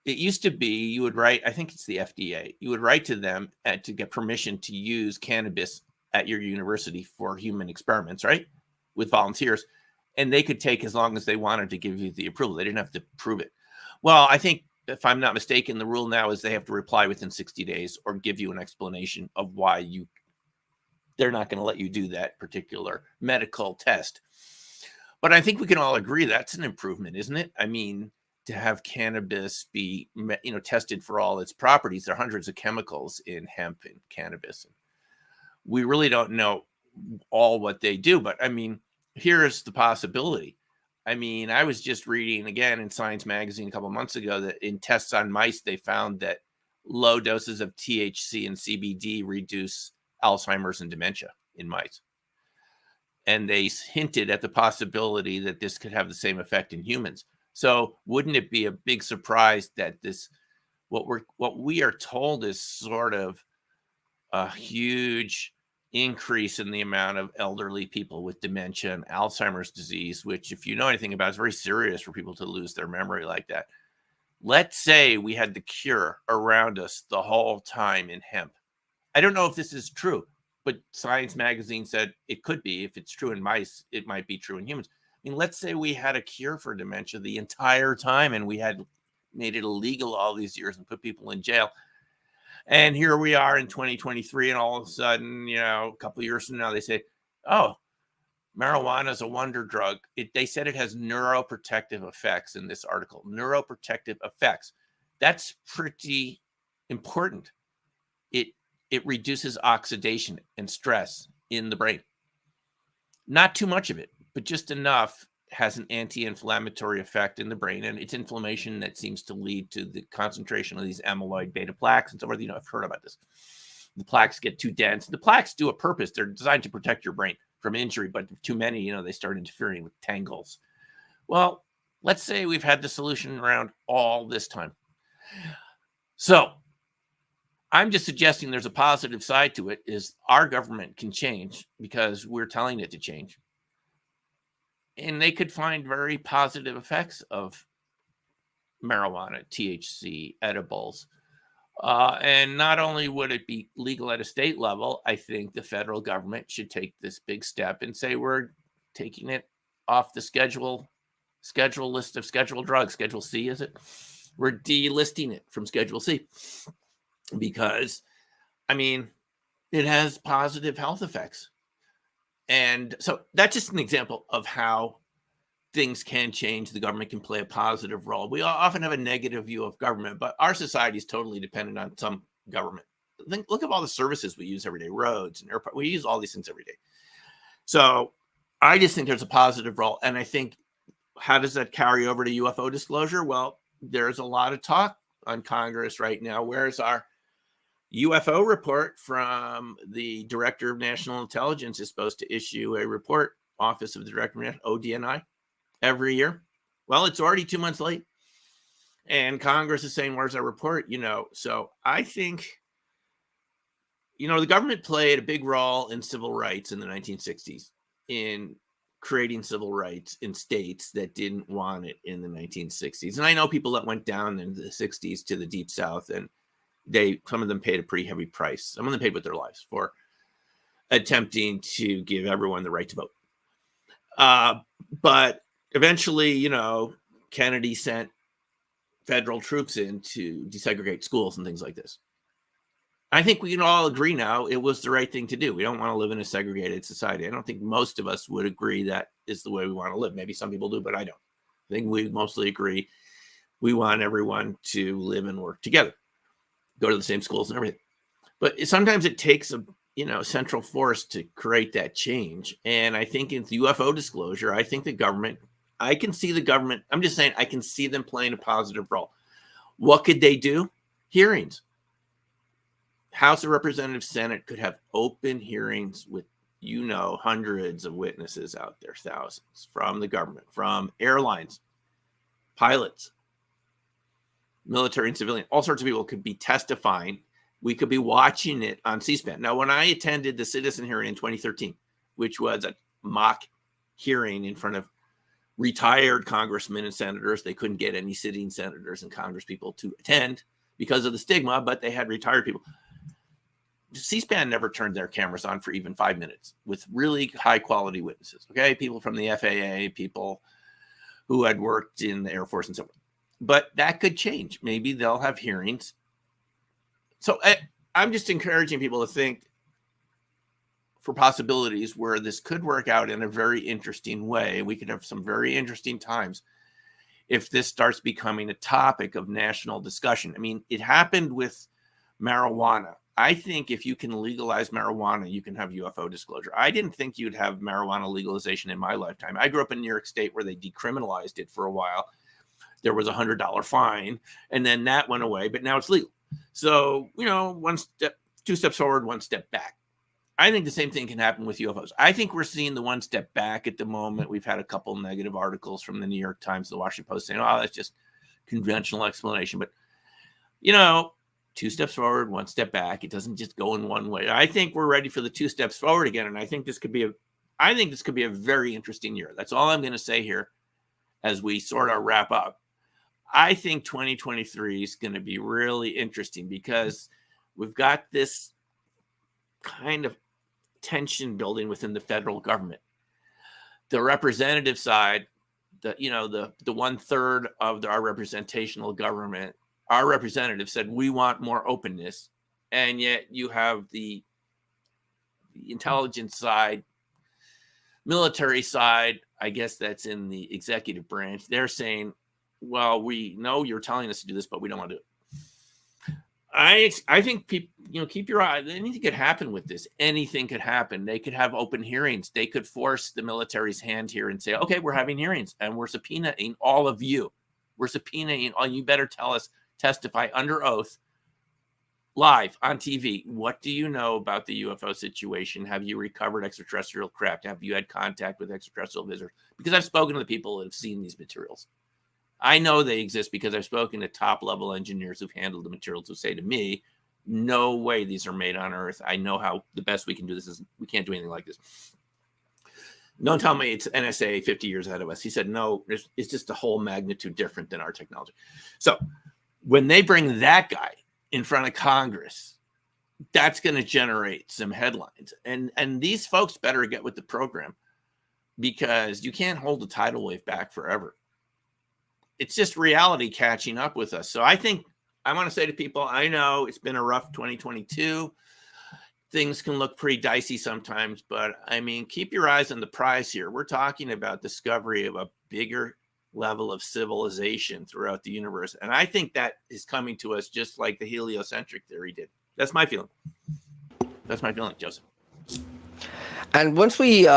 It used to be you would write, I think it's the FDA, you would write to them to get permission to use cannabis at your university for human experiments, right? With volunteers. And they could take as long as they wanted to give you the approval. They didn't have to prove it. Well, I think, if I'm not mistaken, the rule now is they have to reply within 60 days or give you an explanation of why they're not going to let you do that particular medical test. But I think we can all agree that's an improvement, isn't it? I mean, to have cannabis be, tested for all its properties. There are hundreds of chemicals in hemp and cannabis. We really don't know all what they do, but I mean, here's the possibility. I mean, I was just reading again in Science Magazine a couple of months ago that in tests on mice, they found that low doses of THC and CBD reduce Alzheimer's and dementia in mice. And they hinted at the possibility that this could have the same effect in humans. So wouldn't it be a big surprise that what we are told is sort of a huge increase in the amount of elderly people with dementia and Alzheimer's disease, which, if you know anything about, is very serious for people to lose their memory like that. Let's say we had the cure around us the whole time in hemp. I don't know if this is true, but Science Magazine said it could be. If it's true in mice, it might be true in humans. I mean, let's say we had a cure for dementia the entire time and we had made it illegal all these years and put people in jail. And here we are in 2023, and all of a sudden, a couple of years from now, they say, oh, marijuana is a wonder drug. They said it has neuroprotective effects in this article. Neuroprotective effects. That's pretty important. It reduces oxidation and stress in the brain. Not too much of it, but just enough has an anti-inflammatory effect in the brain, and it's inflammation that seems to lead to the concentration of these amyloid beta plaques and so forth. I've heard about this. The plaques get too dense. The plaques do a purpose. They're designed to protect your brain from injury, but too many, they start interfering with tangles. Well, let's say we've had the solution around all this time. So I'm just suggesting there's a positive side to it, is our government can change because we're telling it to change. And they could find very positive effects of marijuana, THC, edibles, And not only would it be legal at a state level, I think the federal government should take this big step and say we're taking it off the schedule list of scheduled drugs. Schedule C, is it? We're delisting it from Schedule C because, I mean, it has positive health effects. And so that's just an example of how things can change. The government can play a positive role. We often have a negative view of government, but our society is totally dependent on some government. Look at all the services we use every day, roads and airport. We use all these things every day. So I just think there's a positive role. And I think, how does that carry over to UFO disclosure? Well, there's a lot of talk on Congress right now. Where's our UFO report from the Director of National Intelligence is supposed to issue a report, Office of the Director of ODNI, every year. Well, it's already 2 months late. And Congress is saying, where's our report? So I think, the government played a big role in civil rights in the 1960s, in creating civil rights in states that didn't want it in the 1960s. And I know people that went down in the 60s to the Deep South, and some of them paid a pretty heavy price. Some of them paid with their lives for attempting to give everyone the right to vote. But eventually, Kennedy sent federal troops in to desegregate schools and things like this. I think we can all agree now it was the right thing to do. We don't want to live in a segregated society. I don't think most of us would agree that is the way we want to live. Maybe some people do, but I don't. I think we mostly agree we want everyone to live and work together, go to the same schools and everything. But sometimes it takes a central force to create that change. And I think in UFO disclosure, I think I can see the government, I'm just saying, I can see them playing a positive role. What could they do? Hearings. House of Representatives, Senate could have open hearings with, hundreds of witnesses out there, thousands, from the government, from airlines, pilots, military and civilian, all sorts of people could be testifying. We could be watching it on C-SPAN. Now, when I attended the citizen hearing in 2013, which was a mock hearing in front of retired congressmen and senators, they couldn't get any sitting senators and congresspeople to attend because of the stigma, but they had retired people. C-SPAN never turned their cameras on for even 5 minutes with really high quality witnesses. Okay. People from the FAA, people who had worked in the Air Force and so on. But that could change. Maybe they'll have hearings. So I'm just encouraging people to think for possibilities where this could work out in a very interesting way. We could have some very interesting times if this starts becoming a topic of national discussion. I mean, it happened with marijuana. I think if you can legalize marijuana, you can have UFO disclosure. I didn't think you'd have marijuana legalization in my lifetime. I grew up in New York State where they decriminalized it for a while. There was a $100 fine, and then that went away, but now it's legal. So, 2 steps forward, 1 step back. I think the same thing can happen with UFOs. I think we're seeing the 1 step back at the moment. We've had a couple negative articles from the New York Times, the Washington Post saying, that's just conventional explanation. But, 2 steps forward, 1 step back. It doesn't just go in one way. I think we're ready for the 2 steps forward again. And I think this could be a very interesting year. That's all I'm going to say here as we sort of wrap up. I think 2023 is going to be really interesting because we've got this kind of tension building within the federal government. The representative side, the 1/3 of our representational government, our representative said, we want more openness. And yet you have the intelligence side, military side, I guess that's in the executive branch. They're saying, well, we know you're telling us to do this, but we don't want to do it. I think people, keep your eye. Anything could happen with this. Anything could happen. They could have open hearings. They could force the military's hand here and say, okay, we're having hearings and we're subpoenaing all of you. We're subpoenaing all. You better testify under oath, live on TV. What do you know about the UFO situation? Have you recovered extraterrestrial craft? Have you had contact with extraterrestrial visitors? Because I've spoken to the people that have seen these materials. I know they exist because I've spoken to top level engineers who've handled the materials who say to me, no way these are made on Earth. I know how the best we can do this is we can't do anything like this. Don't tell me it's NSA 50 years ahead of us. He said, no, it's just a whole magnitude different than our technology. So when they bring that guy in front of Congress, that's going to generate some headlines. And these folks better get with the program, because you can't hold the tidal wave back forever. It's just reality catching up with us. So I think I want to say to people, I know it's been a rough 2022. Things can look pretty dicey sometimes, but I mean, keep your eyes on the prize here. We're talking about discovery of a bigger level of civilization throughout the universe. And I think that is coming to us just like the heliocentric theory did. That's my feeling. That's my feeling, Joseph. And once we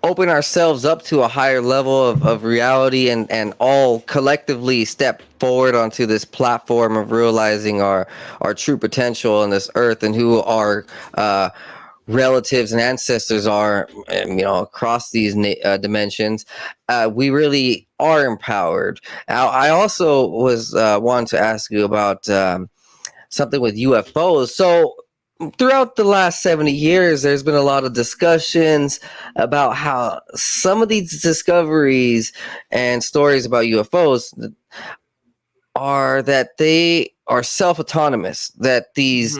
open ourselves up to a higher level of reality and all collectively step forward onto this platform of realizing our true potential on this earth and who our relatives and ancestors are, across these dimensions, we really are empowered. Now, I also was wanting to ask you about something with UFOs. So throughout the last 70 years, there's been a lot of discussions about how some of these discoveries and stories about UFOs are that they are self-autonomous, that these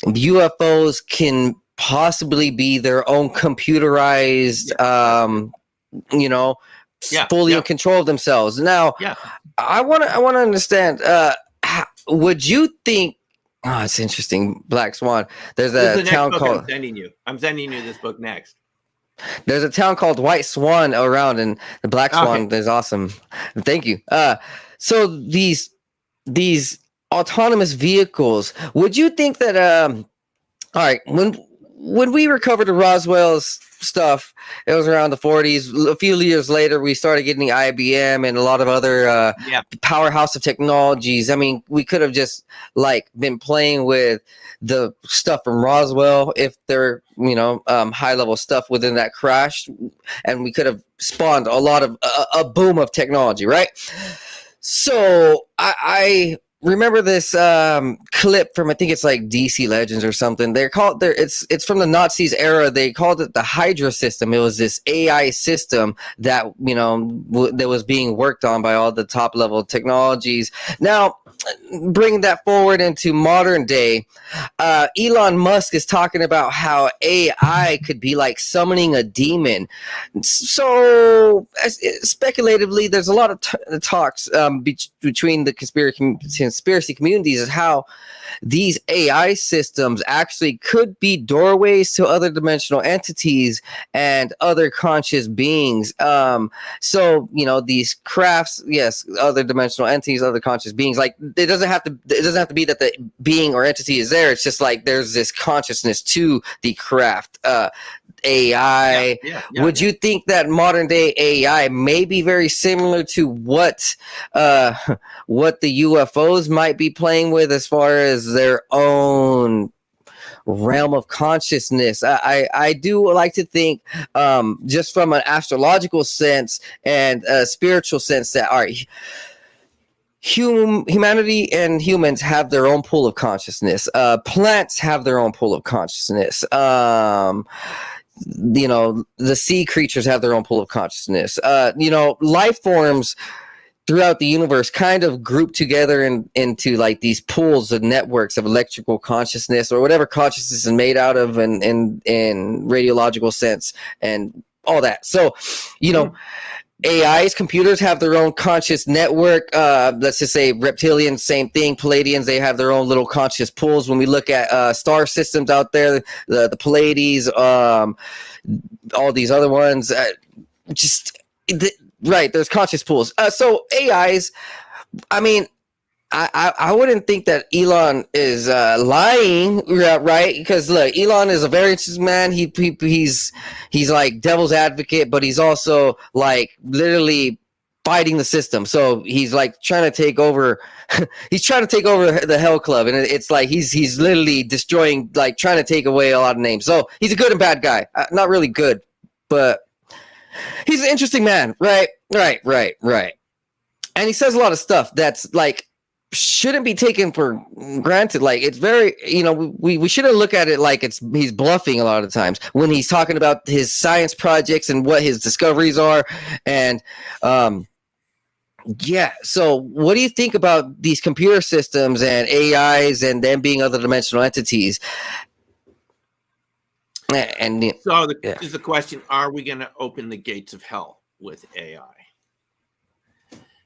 UFOs can possibly be their own computerized, fully in control of themselves. Now, I want to understand, would you think, oh, it's interesting. Black Swan. There's a town called. I'm sending you this book next. There's a town called White Swan around, and the Black Swan is awesome. Thank you. So these autonomous vehicles. Would you think that? All right, when we recovered the Roswell's stuff, it was around the 40s. A few years later, we started getting the IBM and a lot of other powerhouse of technologies. I mean, we could have just been playing with the stuff from Roswell if they're high level stuff within that crash, and we could have spawned a lot of a boom of technology, right? So I remember this clip from, I think it's like DC Legends or something. It's from the Nazis era. They called it the Hydra system. It was this AI system that that was being worked on by all the top level technologies. Now, bring that forward into modern day, Elon Musk is talking about how AI could be like summoning a demon. So speculatively, there's a lot of talks between the conspiracy communities is how these AI systems actually could be doorways to other dimensional entities and other conscious beings. So these crafts, yes, other dimensional entities, other conscious beings. Like it doesn't have to be that the being or entity is there. It's just like there's this consciousness to the craft. AI. Would you think that modern day AI may be very similar to what the UFOs might be playing with as far as their own realm of consciousness? I do like to think, just from an astrological sense and a spiritual sense, that humanity and humans have their own pool of consciousness. Plants have their own pool of consciousness. The sea creatures have their own pool of consciousness. Life forms throughout the universe kind of group together into like these pools of networks of electrical consciousness, or whatever consciousness is made out of in radiological sense and all that. So, AIs, computers have their own conscious network. Let's just say reptilians, same thing. Palladians, they have their own little conscious pools. When we look at star systems out there, the Pleiades, all these other ones, right, there's conscious pools. So AIs, I mean, I wouldn't think that Elon is lying, right? Because look, Elon is a very interesting man. He's like devil's advocate, but he's also like literally fighting the system. So he's like trying to take over. He's trying to take over the Hell Club, and it's like he's literally destroying, like trying to take away a lot of names. So he's a good and bad guy. Not really good, but he's an interesting man, right? And he says a lot of stuff that's like shouldn't be taken for granted. Like it's very, we shouldn't look at it like he's bluffing a lot of times when he's talking about his science projects and what his discoveries are. And Yeah. So, what do you think about these computer systems and AIs and them being other dimensional entities? And So yeah, is the question: are we going to open the gates of hell with AI?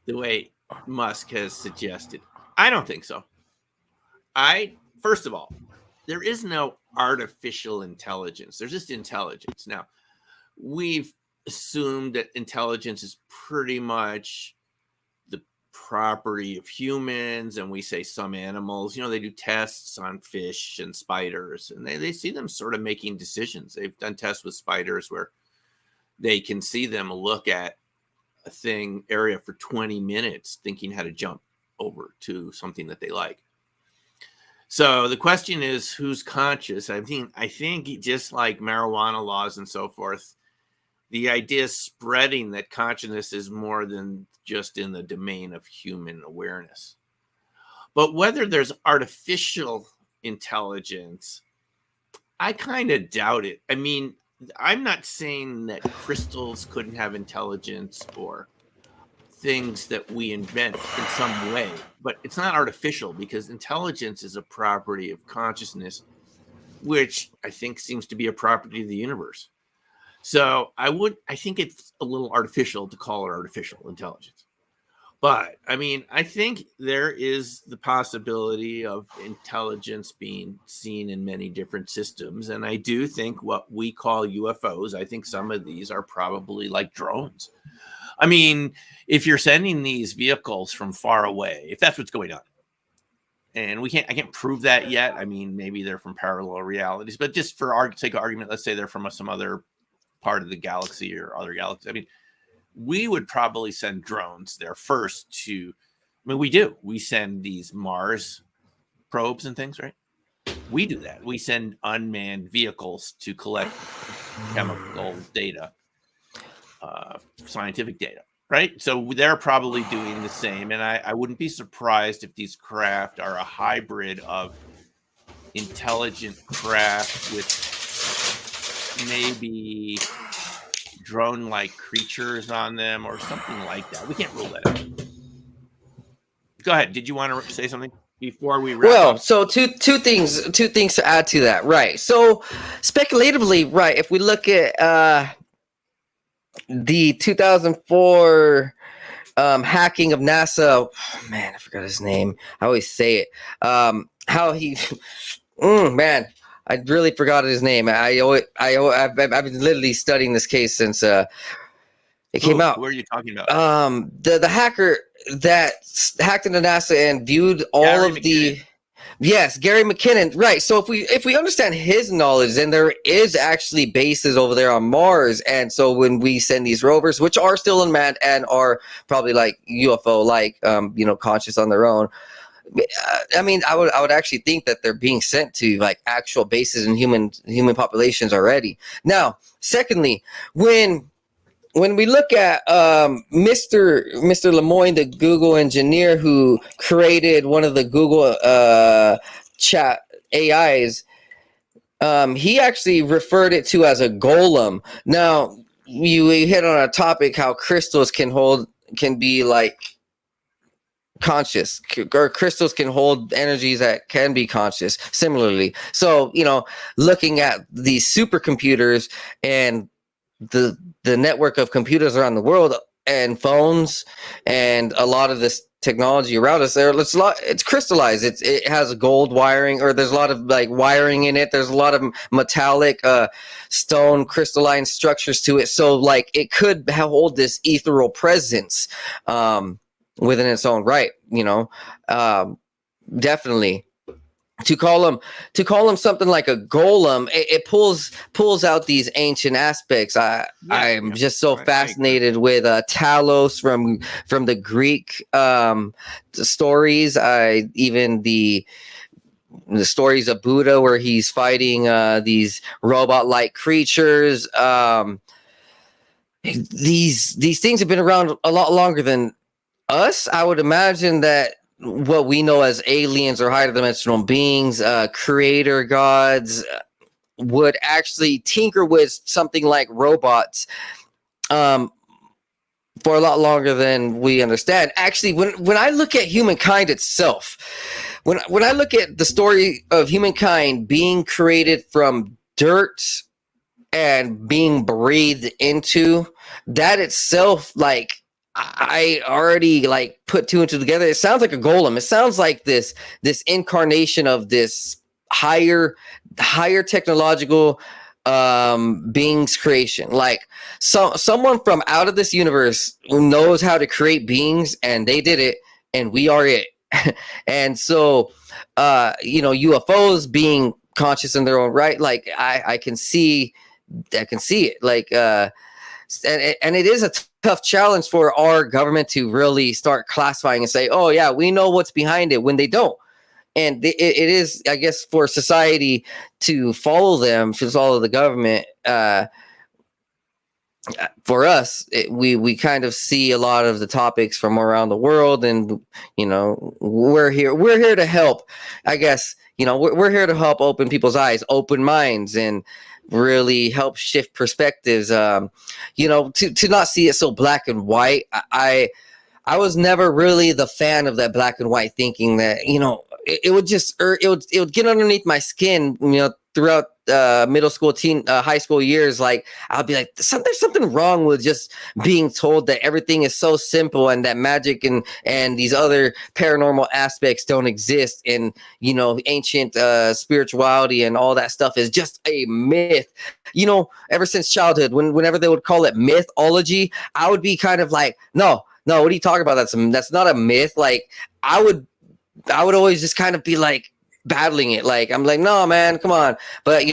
The way Musk has suggested, I don't think so. First of all, there is no artificial intelligence. There's just intelligence. Now, we've assumed that intelligence is pretty much the property of humans, and we say some animals, they do tests on fish and spiders, and they see them sort of making decisions. They've done tests with spiders where they can see them look at a thing area for 20 minutes thinking how to jump over to something that they like. So the question is, who's conscious? I think just like marijuana laws and so forth, the idea is spreading that consciousness is more than just in the domain of human awareness. But whether there's artificial intelligence, I kind of doubt it. I mean, I'm not saying that crystals couldn't have intelligence or things that we invent in some way, but it's not artificial, because intelligence is a property of consciousness, which I think seems to be a property of the universe. So I think it's a little artificial to call it artificial intelligence. But I mean, I think there is the possibility of intelligence being seen in many different systems. And I do think what we call UFOs, I think some of these are probably like drones. I mean, if you're sending these vehicles from far away, if that's what's going on, and I can't prove that yet. I mean, maybe they're from parallel realities, but just for sake of argument, let's say they're from some other part of the galaxy or other galaxies. I mean, we would probably send drones there first we send these Mars probes and things, right? We do that. We send unmanned vehicles to collect chemical data, scientific data, right? So they're probably doing the same. And I wouldn't be surprised if these craft are a hybrid of intelligent craft with maybe drone-like creatures on them or something like that. We can't rule that out. Go ahead. Did you want to say something before we wrap up? So two things to add to that, right? So speculatively, right, if we look at the 2004 hacking of NASA, man, I forgot his name. I always say it. How he, man, I really forgot his name. I've been literally studying this case since it came out. Who are you talking about? The hacker that hacked into NASA and viewed all Gary of McKinnon. the. Yes, Gary McKinnon. Right. So if we understand his knowledge, then there is actually bases over there on Mars. And so when we send these rovers, which are still unmanned and are probably like UFO, like conscious on their own. I mean, I would actually think that they're being sent to like actual bases in human populations already. Now, secondly, when we look at Mr. Lemoyne, the Google engineer who created one of the Google chat AIs, he actually referred it to as a golem. Now, you hit on a topic how crystals can be like conscious, or crystals can hold energies that can be conscious similarly. So, looking at these supercomputers and the network of computers around the world and phones and a lot of this technology around us, it's crystallized. It has gold wiring, or there's a lot of like wiring in it. There's a lot of metallic stone crystalline structures to it. So like it could hold this ethereal presence within its own right, definitely. To call him something like a golem, it pulls out these ancient aspects. I'm just so fascinated with Talos from the Greek stories. Even the stories of Buddha, where he's fighting these robot-like creatures. These things have been around a lot longer than us. I would imagine that what we know as aliens or higher dimensional beings, creator gods, would actually tinker with something like robots for for a lot longer than we understand. Actually, when I look at humankind itself, when I look at the story of humankind being created from dirt and being breathed into, that itself, like, I already like put two and two together. It sounds like a golem. It sounds like this incarnation of this higher technological beings creation. Like, someone from out of this universe who knows how to create beings, and they did it, and we are it. And so UFOs being conscious in their own right, like I can see it, like and it is a tough challenge for our government to really start classifying and say, oh yeah, we know what's behind it, when they don't. And it is, I guess, for society to follow them, to follow the government. For us, we kind of see a lot of the topics from around the world, and we're here to help. I guess we're here to help open people's eyes, open minds, and really help shift perspectives. To not see it so black and white. I was never really the fan of that black and white thinking, that it would just it would get underneath my skin, throughout middle school, high school years. Like, I'll be like, there's something wrong with just being told that everything is so simple, and that magic and these other paranormal aspects don't exist, and ancient spirituality and all that stuff is just a myth. Ever since childhood, whenever they would call it mythology, I would be kind of like, no, what are you talking about? That's not a myth. Like, I would always just kind of be like battling it. Like, I'm like, no, man, come on. But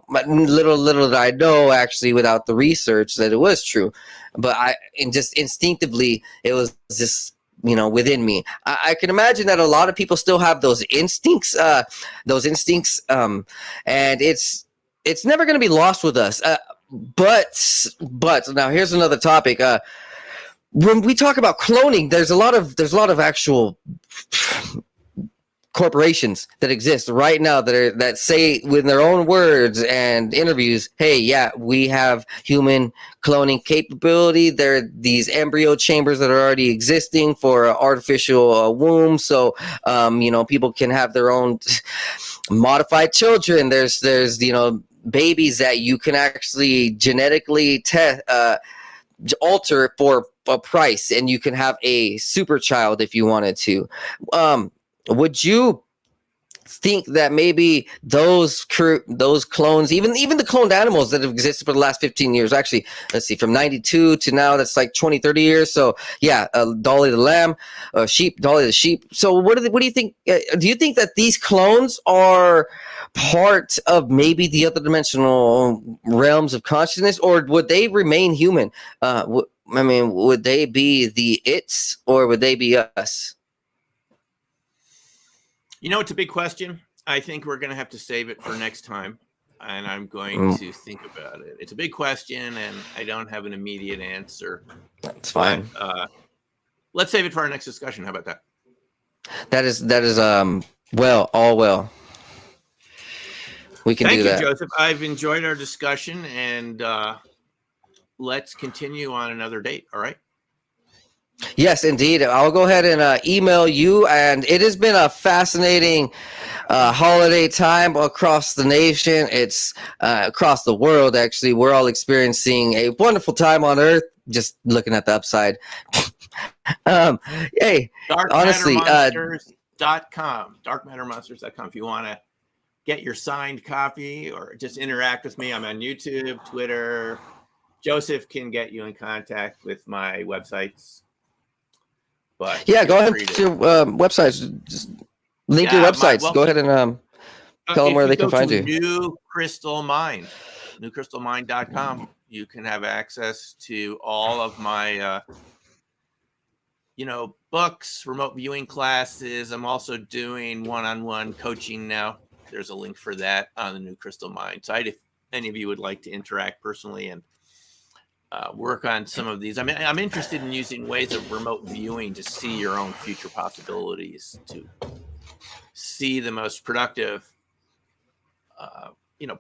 little did I know, actually, without the research, that it was true. But just instinctively, it was just within me. I can imagine that a lot of people still have those instincts, and it's never going to be lost with us. But now here's another topic. When we talk about cloning, there's a lot of actual corporations that exist right now that say, with their own words and interviews, hey, yeah, we have human cloning capability. There are these embryo chambers that are already existing for artificial womb, so people can have their own modified children. There's babies that you can actually genetically alter for a price, and you can have a super child if you wanted to. Would you think that maybe those clones, even the cloned animals that have existed for the last 15 years, actually, let's see, from 92 to now, that's like 20-30 years. So yeah, Dolly the lamb, Dolly the sheep. So what do you think? Do you think that these clones are part of maybe the other dimensional realms of consciousness, or would they remain human? Would they be the its, or would they be us? It's a big question. I think we're going to have to save it for next time, and I'm going to think about it. It's a big question, and I don't have an immediate answer. That's fine. But, let's save it for our next discussion. How about that? That is well. We can do that. Thank you, Joseph. I've enjoyed our discussion, and let's continue on another date. All right. Yes, indeed. I'll go ahead and email you. And it has been a fascinating holiday time across the nation. It's across the world, actually. We're all experiencing a wonderful time on Earth, just looking at the upside. Hey, honestly, darkmattermonsters.com. If you want to get your signed copy or just interact with me, I'm on YouTube, Twitter. Joseph can get you in contact with my websites. But yeah, go ahead to your websites. Just link your websites. Go ahead and tell them where they can find you. newcrystalmind.com. You can have access to all of my books, remote viewing classes. I'm also doing one-on-one coaching now. There's a link for that on the New Crystal Mind site if any of you would like to interact personally and work on some of these. I'm interested in using ways of remote viewing to see your own future possibilities, to see the most productive,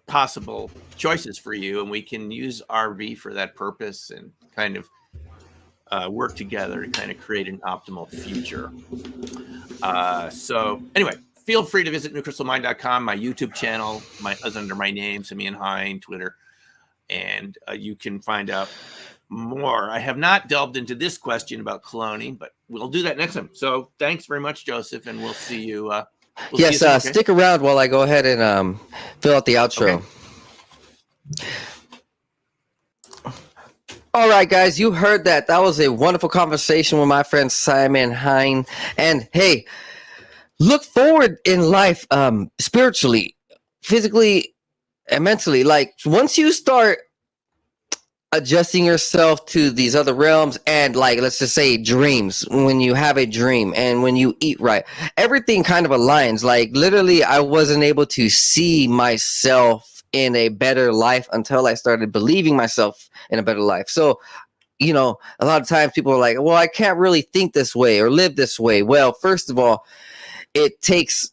possible choices for you. And we can use RV for that purpose and kind of work together to kind of create an optimal future. So anyway, feel free to visit newcrystalmind.com, my YouTube channel, under my name, Simeon Hein, Twitter, and you can find out more. I have not delved into this question about cloning, but we'll do that next time. So thanks very much, Joseph, and we'll see you. Yes, see you soon, okay? Stick around while I go ahead and fill out the outro. Okay. All right, guys, you heard that. That was a wonderful conversation with my friend Simeon Hein. And hey, look forward in life, spiritually, physically, and mentally. Like, once you start adjusting yourself to these other realms and, like, let's just say dreams, when you have a dream and when you eat right, everything kind of aligns. Like, literally, I wasn't able to see myself in a better life until I started believing myself in a better life. So, you know, a lot of times people are like, well, I can't really think this way or live this way. Well, first of all, it takes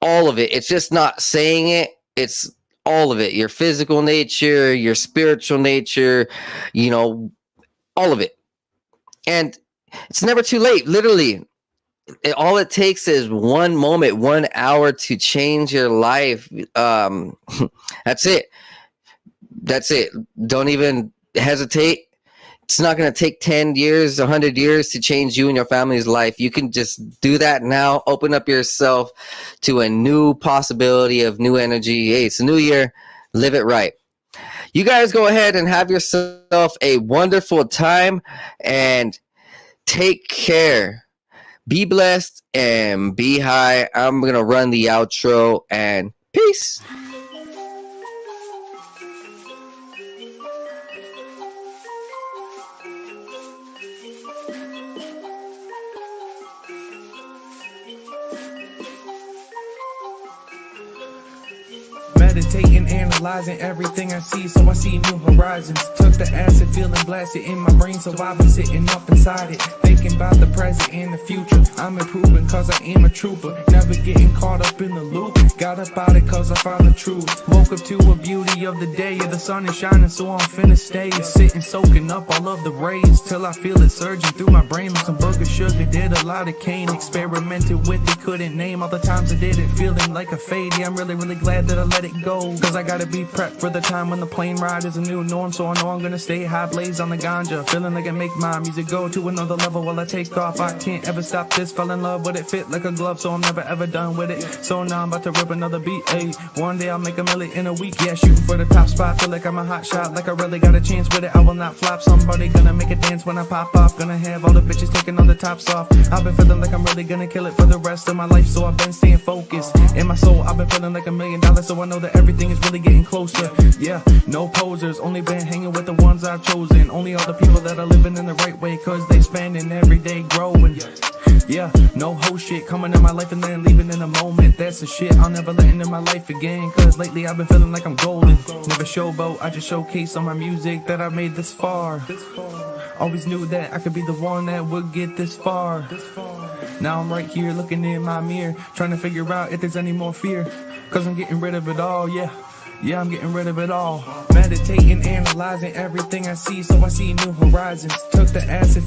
all of it. It's just not saying it. It's all of it. Your physical nature, your spiritual nature, you know, all of it. And it's never too late. Literally, all it takes is one moment, 1 hour to change your life. That's it. That's it. Don't even hesitate. It's not going to take 10 years, 100 years to change you and your family's life. You can just do that now. Open up yourself to a new possibility of new energy. Hey, it's a new year. Live it right. You guys go ahead and have yourself a wonderful time and take care. Be blessed and be high. I'm going to run the outro and peace. Meditating, analyzing everything I see, so I see new horizons. Took the acid, feeling blasted in my brain, so I've been sitting up inside it, thinking about the present and the future. I'm improving cause I am a trooper, never getting caught up in the loop. Got up out it cause I found the truth. Woke up to a beauty of the day, the sun is shining, so I'm finna stay. Sitting, soaking up all of the rays, till I feel it surging through my brain like some booger sugar. Did a lot of cane, experimented with it, couldn't name all the times I did it, feeling like a fade. Yeah, I'm really glad that I let it go, cause I gotta be prepped for the time when the plane ride is a new norm. So I know I'm gonna stay high, blaze on the ganja, feeling like I make my music go to another level while I take off. I can't ever stop this, fell in love with it, fit like a glove, so I'm never ever done with it. So now I'm about to rip another beat, ayy. One day I'll make a million in a week, yeah, shooting for the top spot. Feel like I'm a hot shot, like I really got a chance with it. I will not flop, somebody gonna make a dance when I pop off. Gonna have all the bitches taking all the tops off. I've been feeling like I'm really gonna kill it for the rest of my life, so I've been staying focused. In my soul, I've been feeling like $1 million, so I know that everything is really getting closer. Yeah, no posers, only been hanging with the ones I've chosen. Only all the people that are living in the right way, cause they spending every day growing. Yeah, no whole shit coming in my life and then leaving in a moment. That's the shit I'll never let into my life again, cause lately I've been feeling like I'm golden. Never showboat, I just showcase on my music that I made this far. Always knew that I could be the one that would get this far. Now I'm right here looking in my mirror, trying to figure out if there's any more fear, cause I'm getting rid of it all, yeah. Yeah, I'm getting rid of it all. Meditating, analyzing everything I see, so I see new horizons. Took the acid,